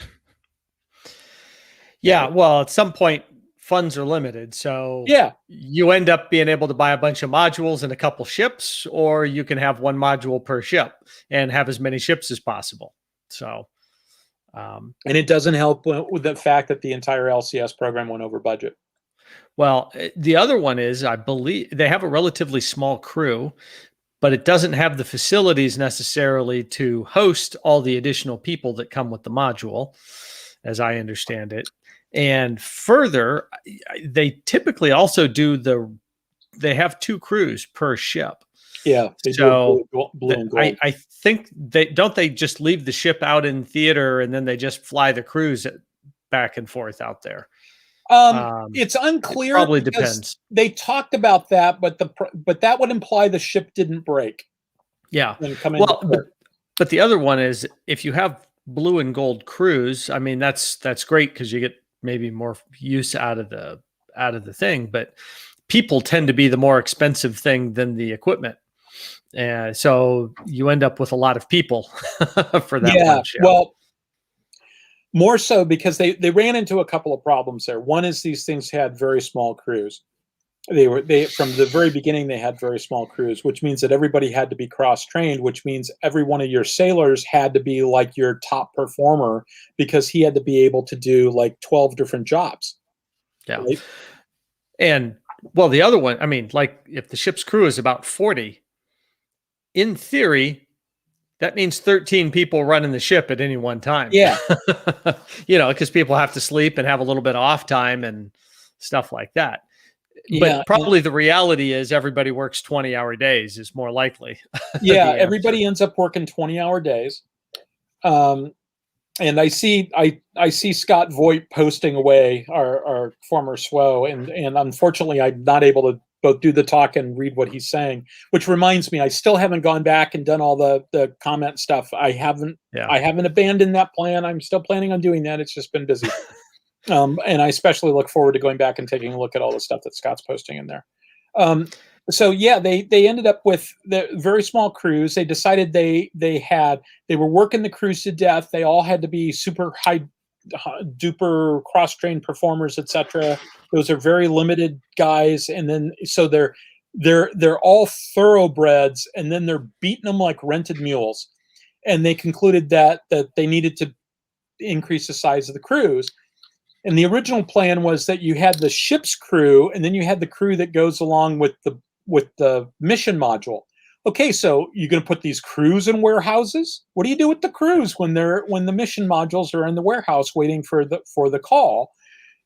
[SPEAKER 2] Yeah, well, at some point, funds are limited. So
[SPEAKER 1] yeah,
[SPEAKER 2] you end up being able to buy a bunch of modules and a couple ships, or you can have one module per ship and have as many ships as possible. So...
[SPEAKER 1] and it doesn't help with the fact that the entire LCS program went over budget.
[SPEAKER 2] Well, the other one is, I believe they have a relatively small crew, but it doesn't have the facilities necessarily to host all the additional people that come with the module, as I understand it. And further, they typically also they have 2 crews per ship.
[SPEAKER 1] Yeah.
[SPEAKER 2] So
[SPEAKER 1] blue and gold.
[SPEAKER 2] I think they just leave the ship out in theater and then they just fly the crews back and forth out there.
[SPEAKER 1] It's unclear.
[SPEAKER 2] It probably depends.
[SPEAKER 1] They talked about that, but that would imply the ship didn't break.
[SPEAKER 2] Yeah. But the other one is if you have blue and gold crews, I mean that's great because you get maybe more use out of the thing, but people tend to be the more expensive thing than the equipment. So you end up with a lot of people for that one show.
[SPEAKER 1] Well, more so because they ran into a couple of problems there. One is these things had very small crews. They from the very beginning they had very small crews, which means that everybody had to be cross-trained, which means every one of your sailors had to be like your top performer because he had to be able to do like 12 different jobs.
[SPEAKER 2] Yeah.
[SPEAKER 1] Right?
[SPEAKER 2] And well, the other one, I mean, like if the ship's crew is about 40, in theory, that means 13 people running the ship at any one time.
[SPEAKER 1] Yeah.
[SPEAKER 2] Because people have to sleep and have a little bit of off time and stuff like that. But probably the reality is everybody works 20-hour days is more likely.
[SPEAKER 1] Yeah, everybody ends up working 20-hour days. And I see Scott Voigt posting away, our former SWO, and unfortunately I'm not able to both do the talk and read what he's saying, which reminds me, I still haven't gone back and done all the comment stuff. I haven't abandoned that plan. I'm still planning on doing that. It's just been busy. And I especially look forward to going back and taking a look at all the stuff that Scott's posting in there. So yeah, they ended up with the very small crews. They decided they were working the crews to death. They all had to be super high duper cross-trained performers, etc. Those are very limited guys, and then so they're all thoroughbreds, and then they're beating them like rented mules. And they concluded that they needed to increase the size of the crews. And the original plan was that you had the ship's crew, and then you had the crew that goes along with the mission module. Okay, so you're going to put these crews in warehouses? What do you do with the crews when the mission modules are in the warehouse waiting for the call?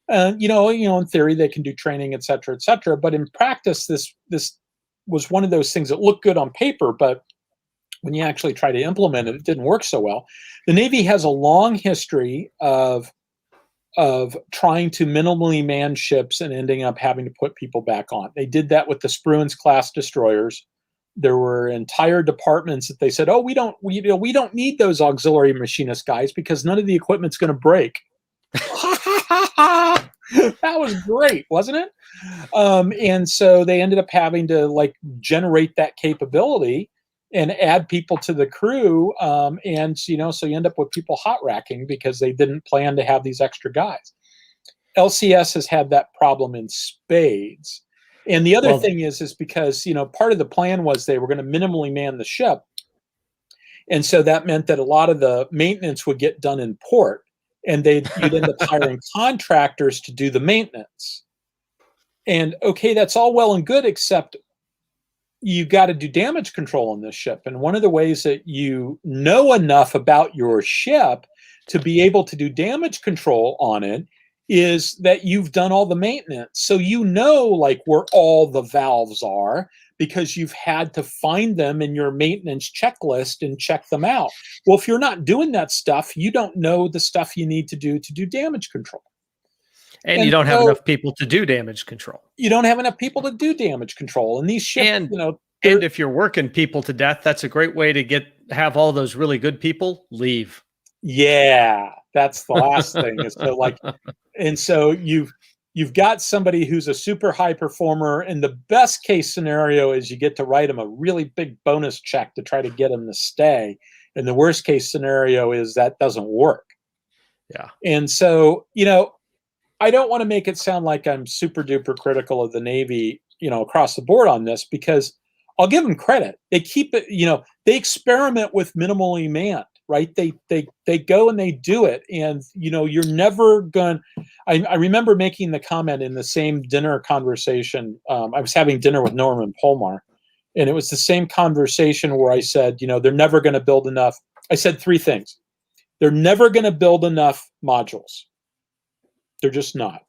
[SPEAKER 1] In theory they can do training, et cetera, but in practice, this was one of those things that looked good on paper, but when you actually try to implement it, it didn't work so well. The Navy has a long history of trying to minimally man ships and ending up having to put people back on. They did that with the Spruance-class destroyers. There were entire departments that they said, "Oh, we don't need those auxiliary machinist guys because none of the equipment's going to break." That was great, wasn't it? And so they ended up having to like generate that capability and add people to the crew, and so you end up with people hot racking because they didn't plan to have these extra guys. LCS has had that problem in spades. And the other thing is because part of the plan was they were going to minimally man the ship, and so that meant that a lot of the maintenance would get done in port, and you'd end up hiring contractors to do the maintenance. And okay, that's all well and good, except you got to do damage control on this ship. And one of the ways that you know enough about your ship to be able to do damage control on it is that you've done all the maintenance. So like where all the valves are because you've had to find them in your maintenance checklist and check them out. Well, if you're not doing that stuff, you don't know the stuff you need to do damage control.
[SPEAKER 2] And you don't have enough people to do damage control.
[SPEAKER 1] You don't have enough people to do damage control. And these ships,
[SPEAKER 2] and if you're working people to death, that's a great way to have all those really good people leave.
[SPEAKER 1] Yeah, that's the last thing. So you've got somebody who's a super high performer, and the best case scenario is you get to write them a really big bonus check to try to get them to stay. And the worst case scenario is that doesn't work.
[SPEAKER 2] Yeah.
[SPEAKER 1] And so, I don't want to make it sound like I'm super duper critical of the Navy, across the board on this, because I'll give them credit. They keep it, they experiment with minimally manned, right? They go and they do it. And, you're never going, I remember making the comment in the same dinner conversation. I was having dinner with Norman Polmar, and it was the same conversation where I said, they're never going to build enough. I said three things. They're never going to build enough modules. They're just not.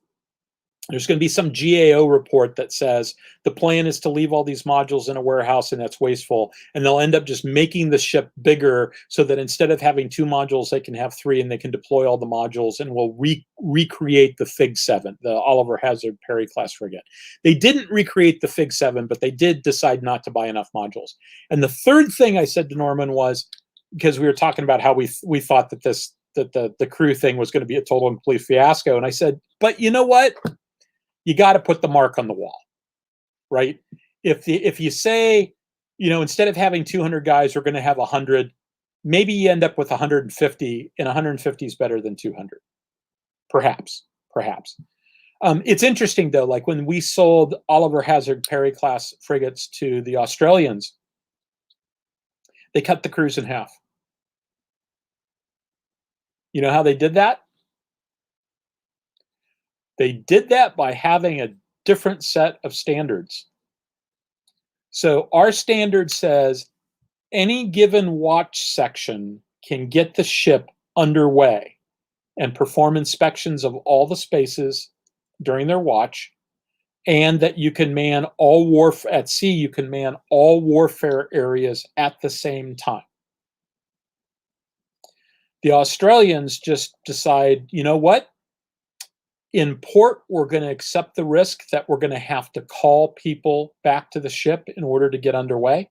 [SPEAKER 1] There's going to be some GAO report that says the plan is to leave all these modules in a warehouse and that's wasteful. And they'll end up just making the ship bigger so that instead of having 2 modules, they can have 3 and they can deploy all the modules, and we'll recreate the FIG-7, the Oliver Hazard Perry class frigate. They didn't recreate the FIG-7, but they did decide not to buy enough modules. And the third thing I said to Norman was, because we were talking about how we thought that the crew thing was going to be a total and complete fiasco. And I said, but you know what? You got to put the mark on the wall, right? If you say, instead of having 200 guys, we're going to have 100, maybe you end up with 150, and 150 is better than 200. Perhaps. It's interesting, though, like when we sold Oliver Hazard Perry class frigates to the Australians, they cut the crews in half. You know how they did that? They did that by having a different set of standards. So our standard says any given watch section can get the ship underway and perform inspections of all the spaces during their watch, and that you can man all warfare at sea. You can man all warfare areas at the same time. The Australians just decide, you know what? In port, we're going to accept the risk that we're going to have to call people back to the ship in order to get underway.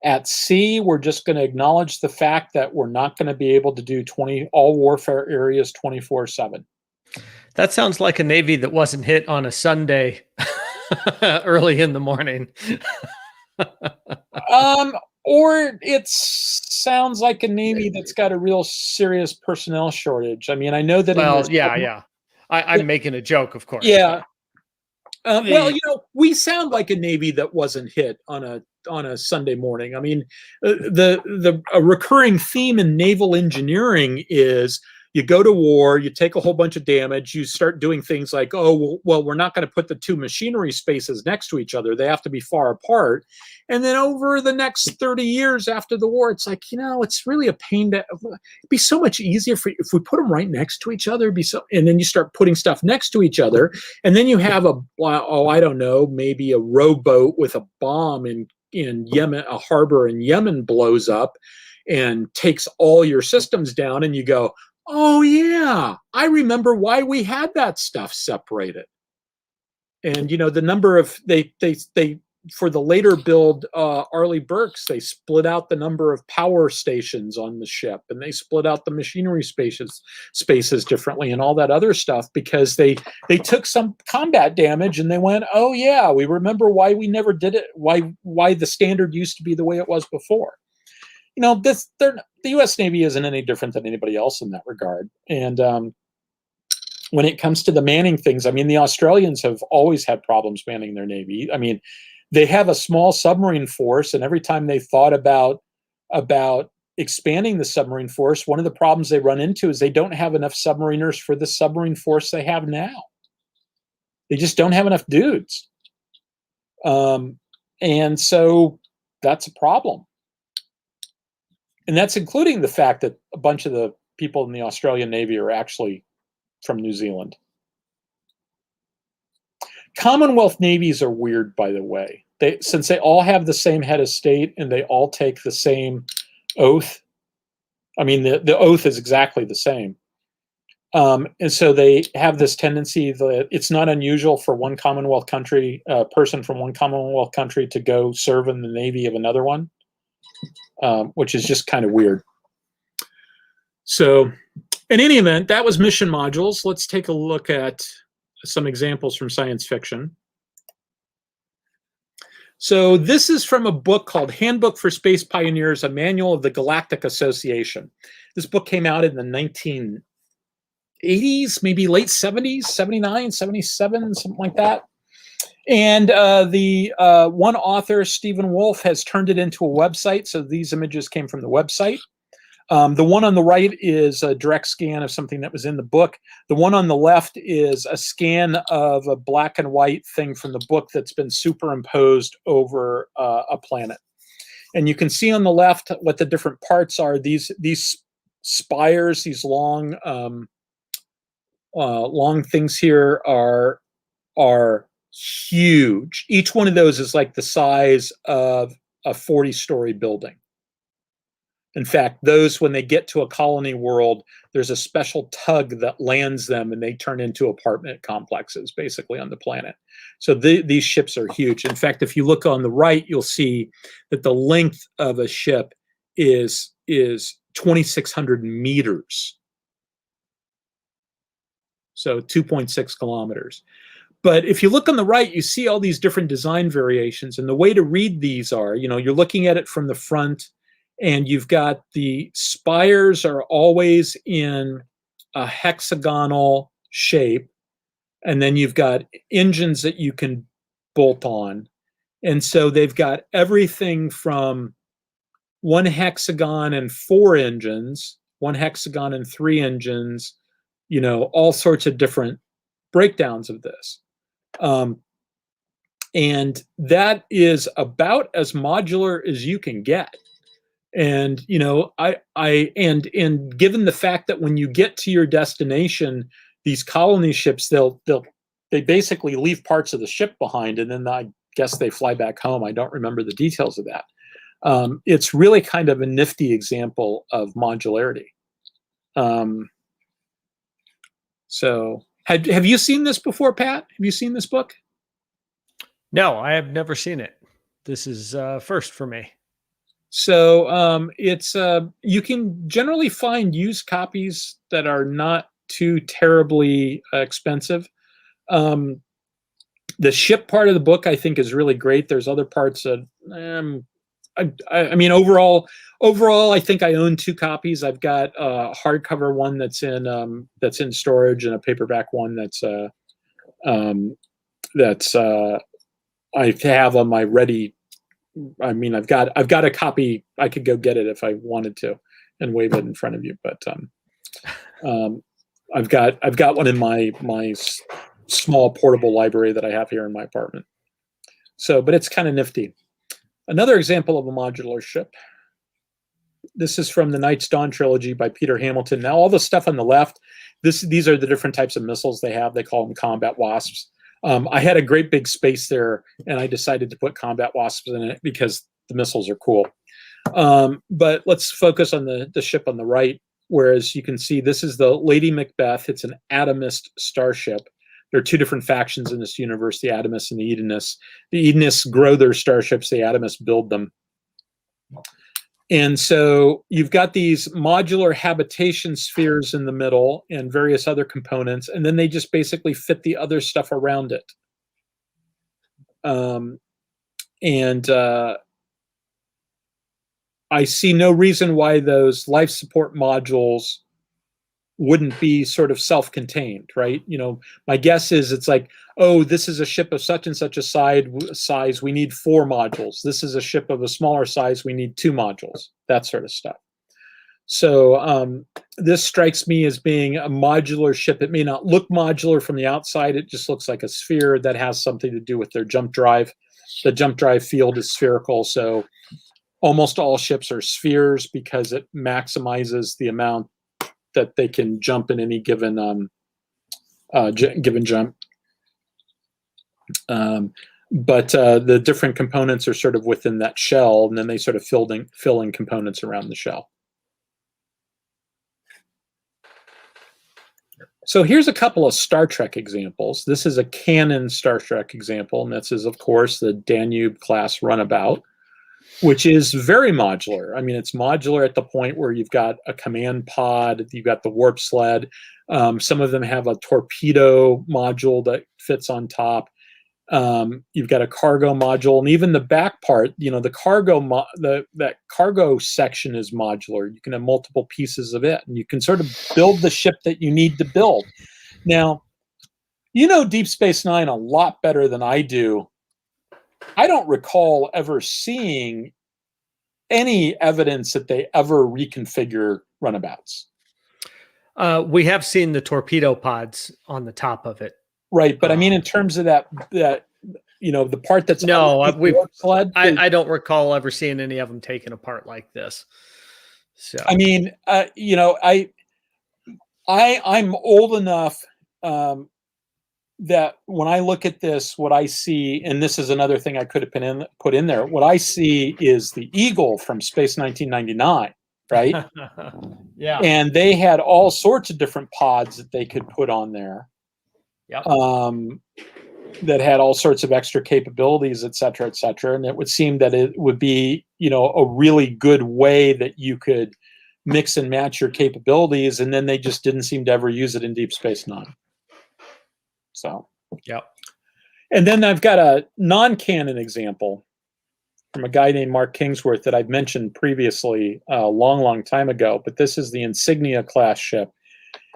[SPEAKER 1] At sea, we're just going to acknowledge the fact that we're not going to be able to do all warfare areas 24/7.
[SPEAKER 2] That sounds like a Navy that wasn't hit on a Sunday early in the morning.
[SPEAKER 1] Or it sounds like a Navy that's got a real serious personnel shortage. I mean, I know that.
[SPEAKER 2] Well, yeah. I'm making a joke, of course.
[SPEAKER 1] Yeah. Well, we sound like a Navy that wasn't hit on a Sunday morning. I mean, a recurring theme in naval engineering is, you go to war, you take a whole bunch of damage, you start doing things like, oh, well, we're not going to put the two machinery spaces next to each other. They have to be far apart. And then over the next 30 years after the war, it's like, it's really a pain to, it'd be so much easier if we put them right next to each other. And then you start putting stuff next to each other. And then you have I don't know, maybe a rowboat with a bomb in Yemen, a harbor in Yemen blows up and takes all your systems down. And you go, oh yeah, I remember why we had that stuff separated. And the number of they for the later build Arleigh Burkes, they split out the number of power stations on the ship, and they split out the machinery spaces differently and all that other stuff, because they took some combat damage and they went, oh yeah, we remember why we never did it, why the standard used to be the way it was before. The U.S. Navy isn't any different than anybody else in that regard. And when it comes to the manning things, I mean, the Australians have always had problems manning their Navy. I mean, they have a small submarine force, and every time they thought about expanding the submarine force, one of the problems they run into is they don't have enough submariners for the submarine force they have now. They just don't have enough dudes. And so that's a problem. And that's including the fact that a bunch of the people in the Australian Navy are actually from New Zealand. Commonwealth navies are weird, by the way. Since they all have the same head of state and they all take the same oath. I mean, the oath is exactly the same. And so they have this tendency that it's not unusual for one Commonwealth country, a person from one Commonwealth country to go serve in the Navy of another one, which is just kind of weird. So in any event, that was mission modules. Let's take a look at some examples from science fiction. So this is from a book called Handbook for Space Pioneers, a manual of the Galactic Association. This book came out in the 1980s, maybe late 70s, 79, 77, something like that. And the one author, Stephen Wolfe, has turned it into a website. So these images came from the website. The one on the right is a direct scan of something that was in the book. The one on the left is a scan of a black and white thing from the book that's been superimposed over a planet. And you can see on the left what the different parts are. These spires, these long things here are huge. Each one of those is like the size of a 40-story building. In fact, those, when they get to a colony world, there's a special tug that lands them and they turn into apartment complexes basically on the planet. So these ships are huge. In fact, if you look on the right, you'll see that the length of a ship is 2,600 meters. So 2.6 kilometers. But if you look on the right, you see all these different design variations. And the way to read these are, you're looking at it from the front, and you've got the spires are always in a hexagonal shape. And then you've got engines that you can bolt on. And so they've got everything from one hexagon and 4 engines, one hexagon and 3 engines, all sorts of different breakdowns of this. And that is about as modular as you can get. And and given the fact that when you get to your destination, these colony ships, they basically leave parts of the ship behind, and then I guess they fly back home. I don't remember the details of that. It's really kind of a nifty example of modularity. So have you seen this before, Pat? Have you seen this book?
[SPEAKER 2] No, I have never seen it. This is first for me.
[SPEAKER 1] So it's you can generally find used copies that are not too terribly expensive. The ship part of the book, I think, is really great. There's other parts that I mean, overall, I think I own 2 copies. I've got a hardcover one that's in storage, and a paperback one that's I have on my ready. I mean, I've got a copy. I could go get it if I wanted to and wave it in front of you. But I've got one in my small portable library that I have here in my apartment. So, but it's kind of nifty. Another example of a modular ship. This is from the Night's Dawn trilogy by Peter Hamilton. Now, all the stuff on the left, these are the different types of missiles they have. They call them combat wasps. I had a great big space there, and I decided to put combat wasps in it because the missiles are cool. But let's focus on the ship on the right, whereas you can see this is the Lady Macbeth. It's an atomist starship. There are two different factions in this universe, the Atomists and the Edenists. The Edenists grow their starships, the Atomists build them. And so you've got these modular habitation spheres in the middle and various other components, and then they just basically fit the other stuff around it. I see no reason why those life support modules wouldn't be sort of self-contained, right? You know, my guess is it's like, oh, this is a ship of such and such a size, we need 4 modules. This is a ship of a smaller size, we need 2 modules, that sort of stuff. So this strikes me as being a modular ship. It may not look modular from the outside, it just looks like a sphere that has something to do with their jump drive. The jump drive field is spherical, so almost all ships are spheres because it maximizes the amount that they can jump in any given jump. But the different components are sort of within that shell, and then they sort of fill in components around the shell. So here's a couple of Star Trek examples. This is a Canon Star Trek example, and this is, of course, the Danube-class runabout, which is very modular. I mean, it's modular at the point where you've got a command pod, you've got the warp sled. Some of them have a torpedo module that fits on top. You've got a cargo module, and even the back part, you know, the cargo, that cargo section is modular. You can have multiple pieces of it, and you can sort of build the ship that you need to build. Now, you know Deep Space Nine a lot better than I do. I don't recall ever seeing any evidence that they ever reconfigure runabouts.
[SPEAKER 2] We have seen the torpedo pods on the top of it.
[SPEAKER 1] Right, but I mean in terms of that you know, the part that's
[SPEAKER 2] sled, I don't recall ever seeing any of them taken apart like this. So
[SPEAKER 1] I mean, you know, I'm old enough that when I look at this, what I see, and this is another thing I could have put in there, what I see is the Eagle from Space 1999, right?
[SPEAKER 2] Yeah.
[SPEAKER 1] And they had all sorts of different pods that they could put on there.
[SPEAKER 2] Yep.
[SPEAKER 1] That had all sorts of extra capabilities, et cetera, et cetera. And it would seem that it would be, you know, a really good way that you could mix and match your capabilities. And then they just didn't seem to ever use it in Deep Space Nine. So,
[SPEAKER 2] yep.
[SPEAKER 1] And then I've got a non-canon example from a guy named Mark Kingsworth that I've mentioned previously a long time ago. But this is the Insignia-class ship.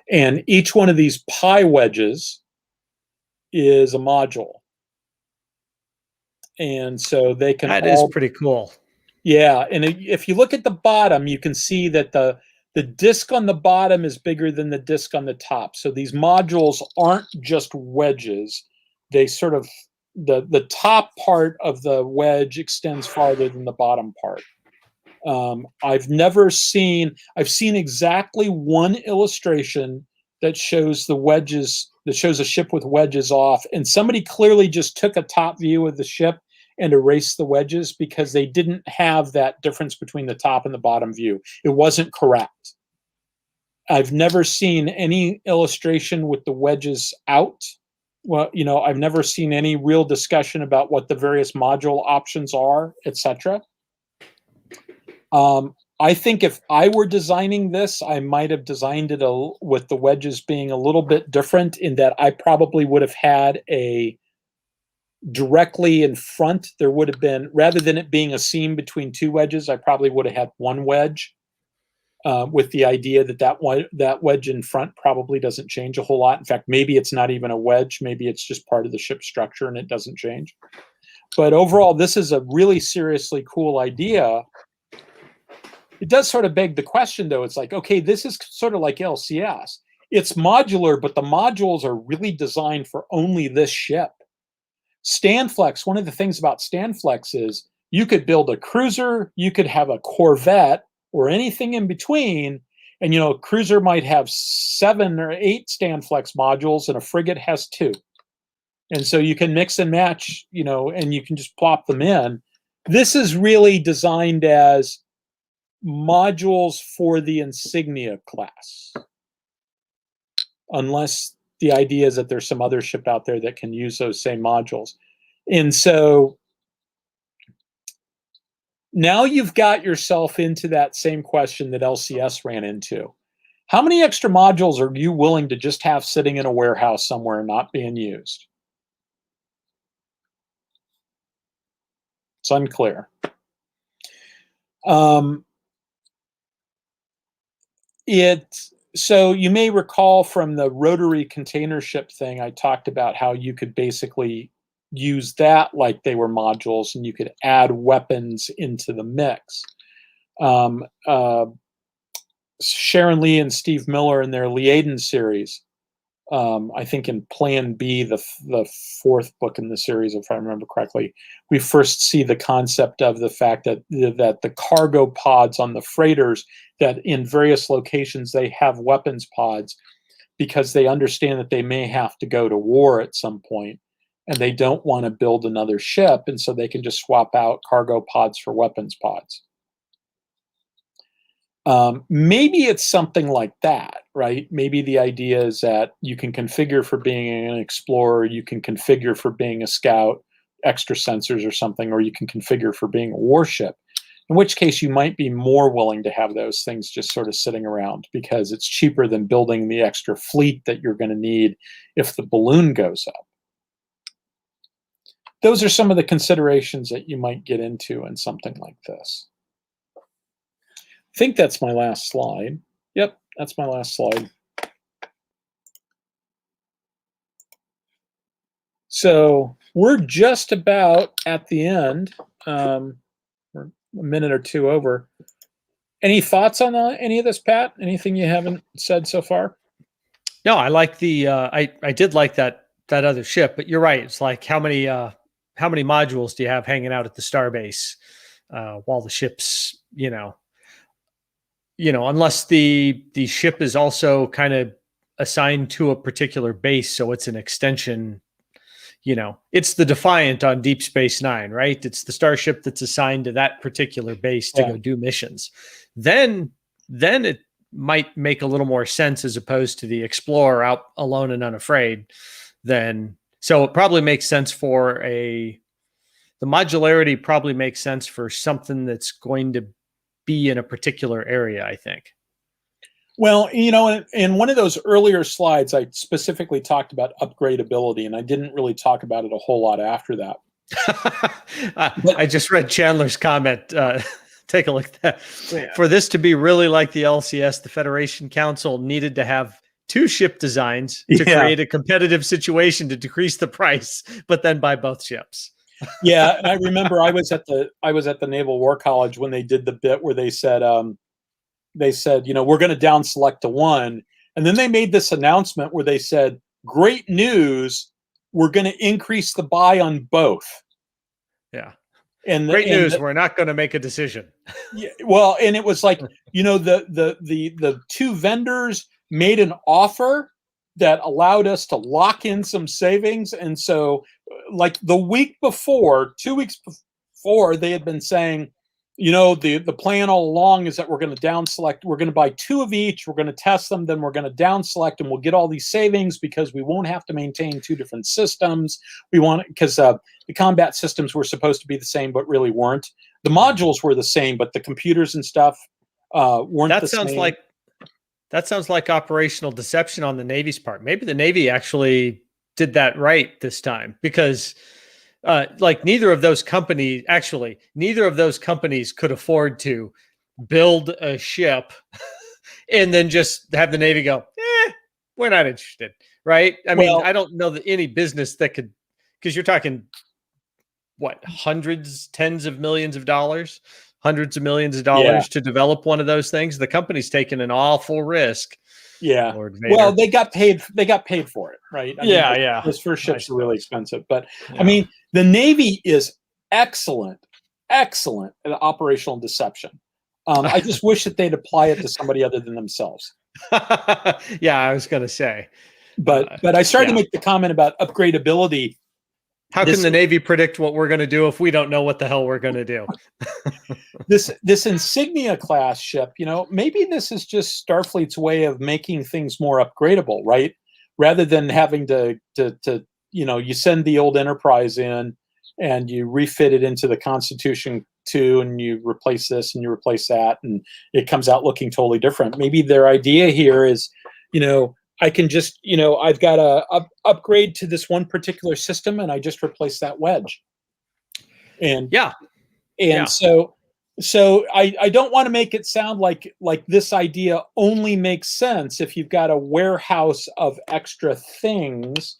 [SPEAKER 1] And each one of these pi wedges is a module. And so they can
[SPEAKER 2] That is pretty cool.
[SPEAKER 1] Yeah. And if you look at the bottom, you can see that the disc on the bottom is bigger than the disc on the top. So these modules aren't just wedges. They sort of, the top part of the wedge extends farther than the bottom part. I've seen exactly one illustration that shows the wedges, that shows a ship with wedges off. And somebody clearly just took a top view of the ship and erased the wedges because they didn't have that difference between the top and the bottom view. It wasn't correct. I've never seen any illustration with the wedges out. Well, you know, I've never seen any real discussion about what the various module options are, etc. I think if I were designing this, I might have designed it with the wedges being a little bit different in that I probably would have had a directly in front. There would have been, rather than it being a seam between 2 wedges, I probably would have had 1 wedge with the idea that wedge in front probably doesn't change a whole lot. In fact, maybe it's not even a wedge. Maybe it's just part of the ship structure and it doesn't change. But overall, this is a really seriously cool idea. it does sort of beg the question, though. It's like, okay, this is sort of like LCS. It's modular, but the modules are really designed for only this ship. Standflex, one of the things about Standflex is you could build a cruiser, you could have a Corvette, or anything in between. And, a cruiser might have 7 or 8 Standflex modules, and a frigate has 2. And so you can mix and match, and you can just plop them in. This is really designed as modules for the Insignia-class. Unless the idea is that there's some other ship out there that can use those same modules. And so now you've got yourself into that same question that LCS ran into. How many extra modules are you willing to just have sitting in a warehouse somewhere and not being used? It's unclear. So you may recall from the rotary container ship thing, I talked about how you could basically use that like they were modules, and you could add weapons into the mix. Sharon Lee and Steve Miller in their Liaden series, I think in Plan B, the 4th book in the series, if I remember correctly, we first see the concept of the fact that the cargo pods on the freighters, that in various locations they have weapons pods because they understand that they may have to go to war at some point, and they don't want to build another ship, and so they can just swap out cargo pods for weapons pods. Maybe it's something like that, right? Maybe the idea is that you can configure for being an explorer, you can configure for being a scout, extra sensors or something, or you can configure for being a warship, in which case you might be more willing to have those things just sort of sitting around because it's cheaper than building the extra fleet that you're going to need if the balloon goes up. Those are some of the considerations that you might get into in something like this. I think that's my last slide. Yep, that's my last slide. So we're just about at the end. We're a minute or two over. Any thoughts on any of this, Pat? Anything you haven't said so far?
[SPEAKER 2] No, I like the. I did like that other ship, but you're right. It's like how many modules do you have hanging out at the starbase while the ship's unless the ship is also kind of assigned to a particular base, so it's an extension. It's the Defiant on Deep Space Nine, right? It's the starship that's assigned to that particular base to go do missions. Then it might make a little more sense as opposed to the Explorer out alone and unafraid. So it probably makes sense for the modularity probably makes sense for something that's going to be in a particular area, I think.
[SPEAKER 1] Well, in one of those earlier slides, I specifically talked about upgradability, and I didn't really talk about it a whole lot after that.
[SPEAKER 2] I just read Chandler's comment. Take a look at that. Yeah. For this to be really like the LCS, the Federation Council needed to have 2 ship designs to create a competitive situation to decrease the price, but then buy both ships.
[SPEAKER 1] Yeah, and I remember I was at the Naval War College when they did the bit where they said we're going to down select to 1, and then they made this announcement where they said, "Great news, we're going to increase the buy on both."
[SPEAKER 2] Yeah, great news, we're not going to make a decision.
[SPEAKER 1] Yeah, well, and it was like the 2 vendors made an offer that allowed us to lock in some savings, and so like the week before, 2 weeks before, they had been saying, the plan all along is that we're going to down select. We're going to buy 2 of each. We're going to test them. Then we're going to down select, and we'll get all these savings because we won't have to maintain 2 different systems. Because the combat systems were supposed to be the same, but really weren't. The modules were the same, but the computers and stuff weren't the same.
[SPEAKER 2] That sounds like operational deception on the Navy's part. Maybe the Navy actually did that right this time because neither of those companies could afford to build a ship and then just have the Navy go, we're not interested. Right. I mean, I don't know that any business that could, because you're talking what, hundreds, tens of millions of dollars. hundreds of millions of dollars to develop one of those things. The company's taken an awful risk.
[SPEAKER 1] Yeah.
[SPEAKER 2] Lord Vader.
[SPEAKER 1] Well, they got paid for it, right? I
[SPEAKER 2] mean,
[SPEAKER 1] those first ships are really expensive, but I mean, the Navy is excellent at operational deception. I just wish that they'd apply it to somebody other than themselves.
[SPEAKER 2] Yeah, I was going to say.
[SPEAKER 1] But I started to make the comment about upgradability.
[SPEAKER 2] How can the Navy predict what we're going to do if we don't know what the hell we're going to do?
[SPEAKER 1] This Insignia-class ship, maybe this is just Starfleet's way of making things more upgradable, right? Rather than having to you send the old Enterprise in and you refit it into the Constitution 2 and you replace this and you replace that and it comes out looking totally different. Maybe their idea here is, I can just, I've got to upgrade to this one particular system and I just replace that wedge. And so I don't want to make it sound like this idea only makes sense if you've got a warehouse of extra things.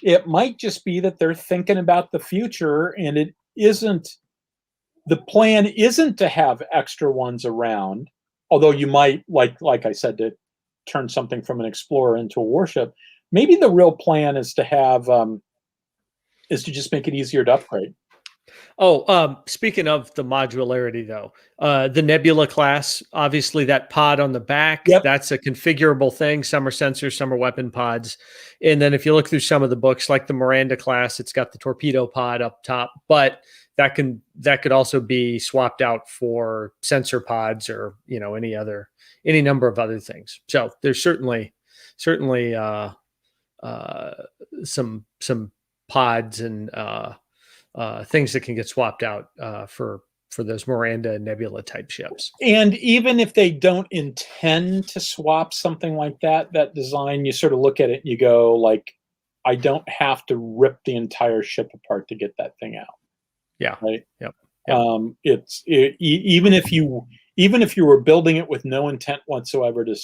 [SPEAKER 1] It might just be that they're thinking about the future and the plan isn't to have extra ones around, although you might, like I said, to turn something from an explorer into a warship. Maybe the real plan is to have is to just make it easier to upgrade.
[SPEAKER 2] Speaking of the modularity, though, the Nebula-class, obviously that pod on the back, that's a configurable thing. Some are sensors, some are weapon pods. And then if you look through some of the books, like the Miranda-class, it's got the torpedo pod up top, but that could also be swapped out for sensor pods or, any number of other things. So there's certainly some pods and things that can get swapped out for those Miranda and Nebula type ships.
[SPEAKER 1] And even if they don't intend to swap something like that design, you sort of look at it and you go, I don't have to rip the entire ship apart to get that thing out.
[SPEAKER 2] Yeah.
[SPEAKER 1] Right.
[SPEAKER 2] Yep.
[SPEAKER 1] Even if you were building it with no intent whatsoever to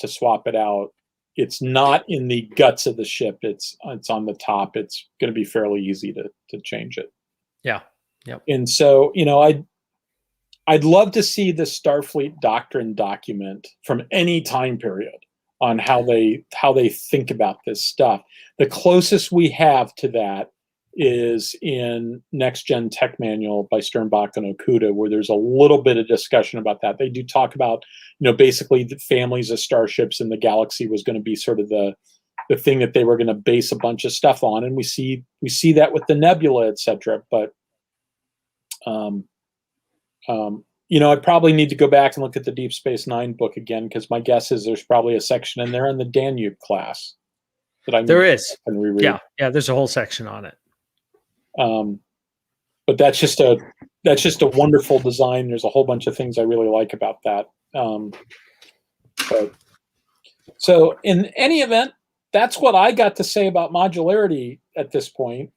[SPEAKER 1] swap it out, it's not in the guts of the ship. It's on the top. It's going to be fairly easy to change it.
[SPEAKER 2] Yeah. Yep.
[SPEAKER 1] And so, I'd love to see the Starfleet doctrine document from any time period on how they think about this stuff. The closest we have to that is in Next Gen Tech Manual by Sternbach and Okuda, where there's a little bit of discussion about that. They do talk about, basically the families of starships in the galaxy was going to be sort of the thing that they were going to base a bunch of stuff on. And we see that with the Nebula, et cetera. But, I'd probably need to go back and look at the Deep Space Nine book again, because my guess is there's probably a section in there on the Danube-class that I
[SPEAKER 2] there is.
[SPEAKER 1] And reread.
[SPEAKER 2] Yeah. There's a whole section on it.
[SPEAKER 1] But that's just a wonderful design. There's a whole bunch of things I really like about that. So in any event, that's what I got to say about modularity at this point.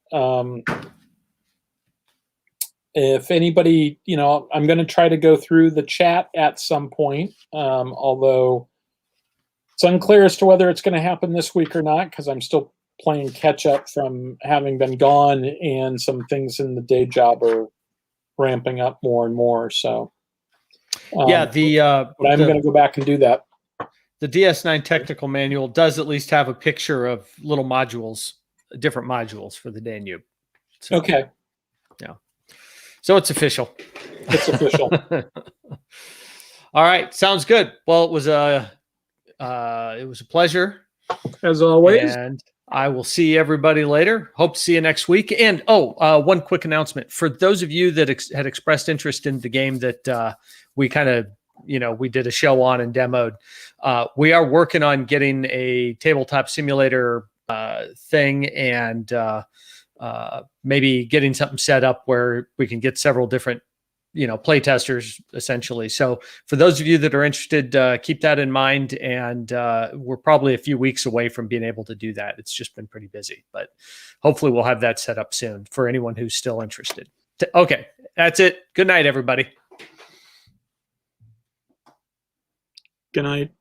[SPEAKER 1] If anybody, I'm going to try to go through the chat at some point, although it's unclear as to whether it's going to happen this week or not, because I'm still playing catch up from having been gone, and some things in the day job are ramping up more and more. So, but I'm going to go back and do that.
[SPEAKER 2] The DS9 technical manual does at least have a picture of little modules, different modules for the Danube. So,
[SPEAKER 1] okay.
[SPEAKER 2] Yeah. So it's official.
[SPEAKER 1] It's official.
[SPEAKER 2] All right. Sounds good. Well, it was a pleasure
[SPEAKER 1] as always.
[SPEAKER 2] And I will see everybody later. Hope to see you next week. And one quick announcement for those of you that had expressed interest in the game that we kind of, we did a show on and demoed. We are working on getting a tabletop simulator thing, and maybe getting something set up where we can get several different, play testers essentially. So for those of you that are interested, keep that in mind. And we're probably a few weeks away from being able to do that. It's just been pretty busy, but hopefully we'll have that set up soon for anyone who's still interested. Okay, that's it. Good night, everybody.
[SPEAKER 1] Good night.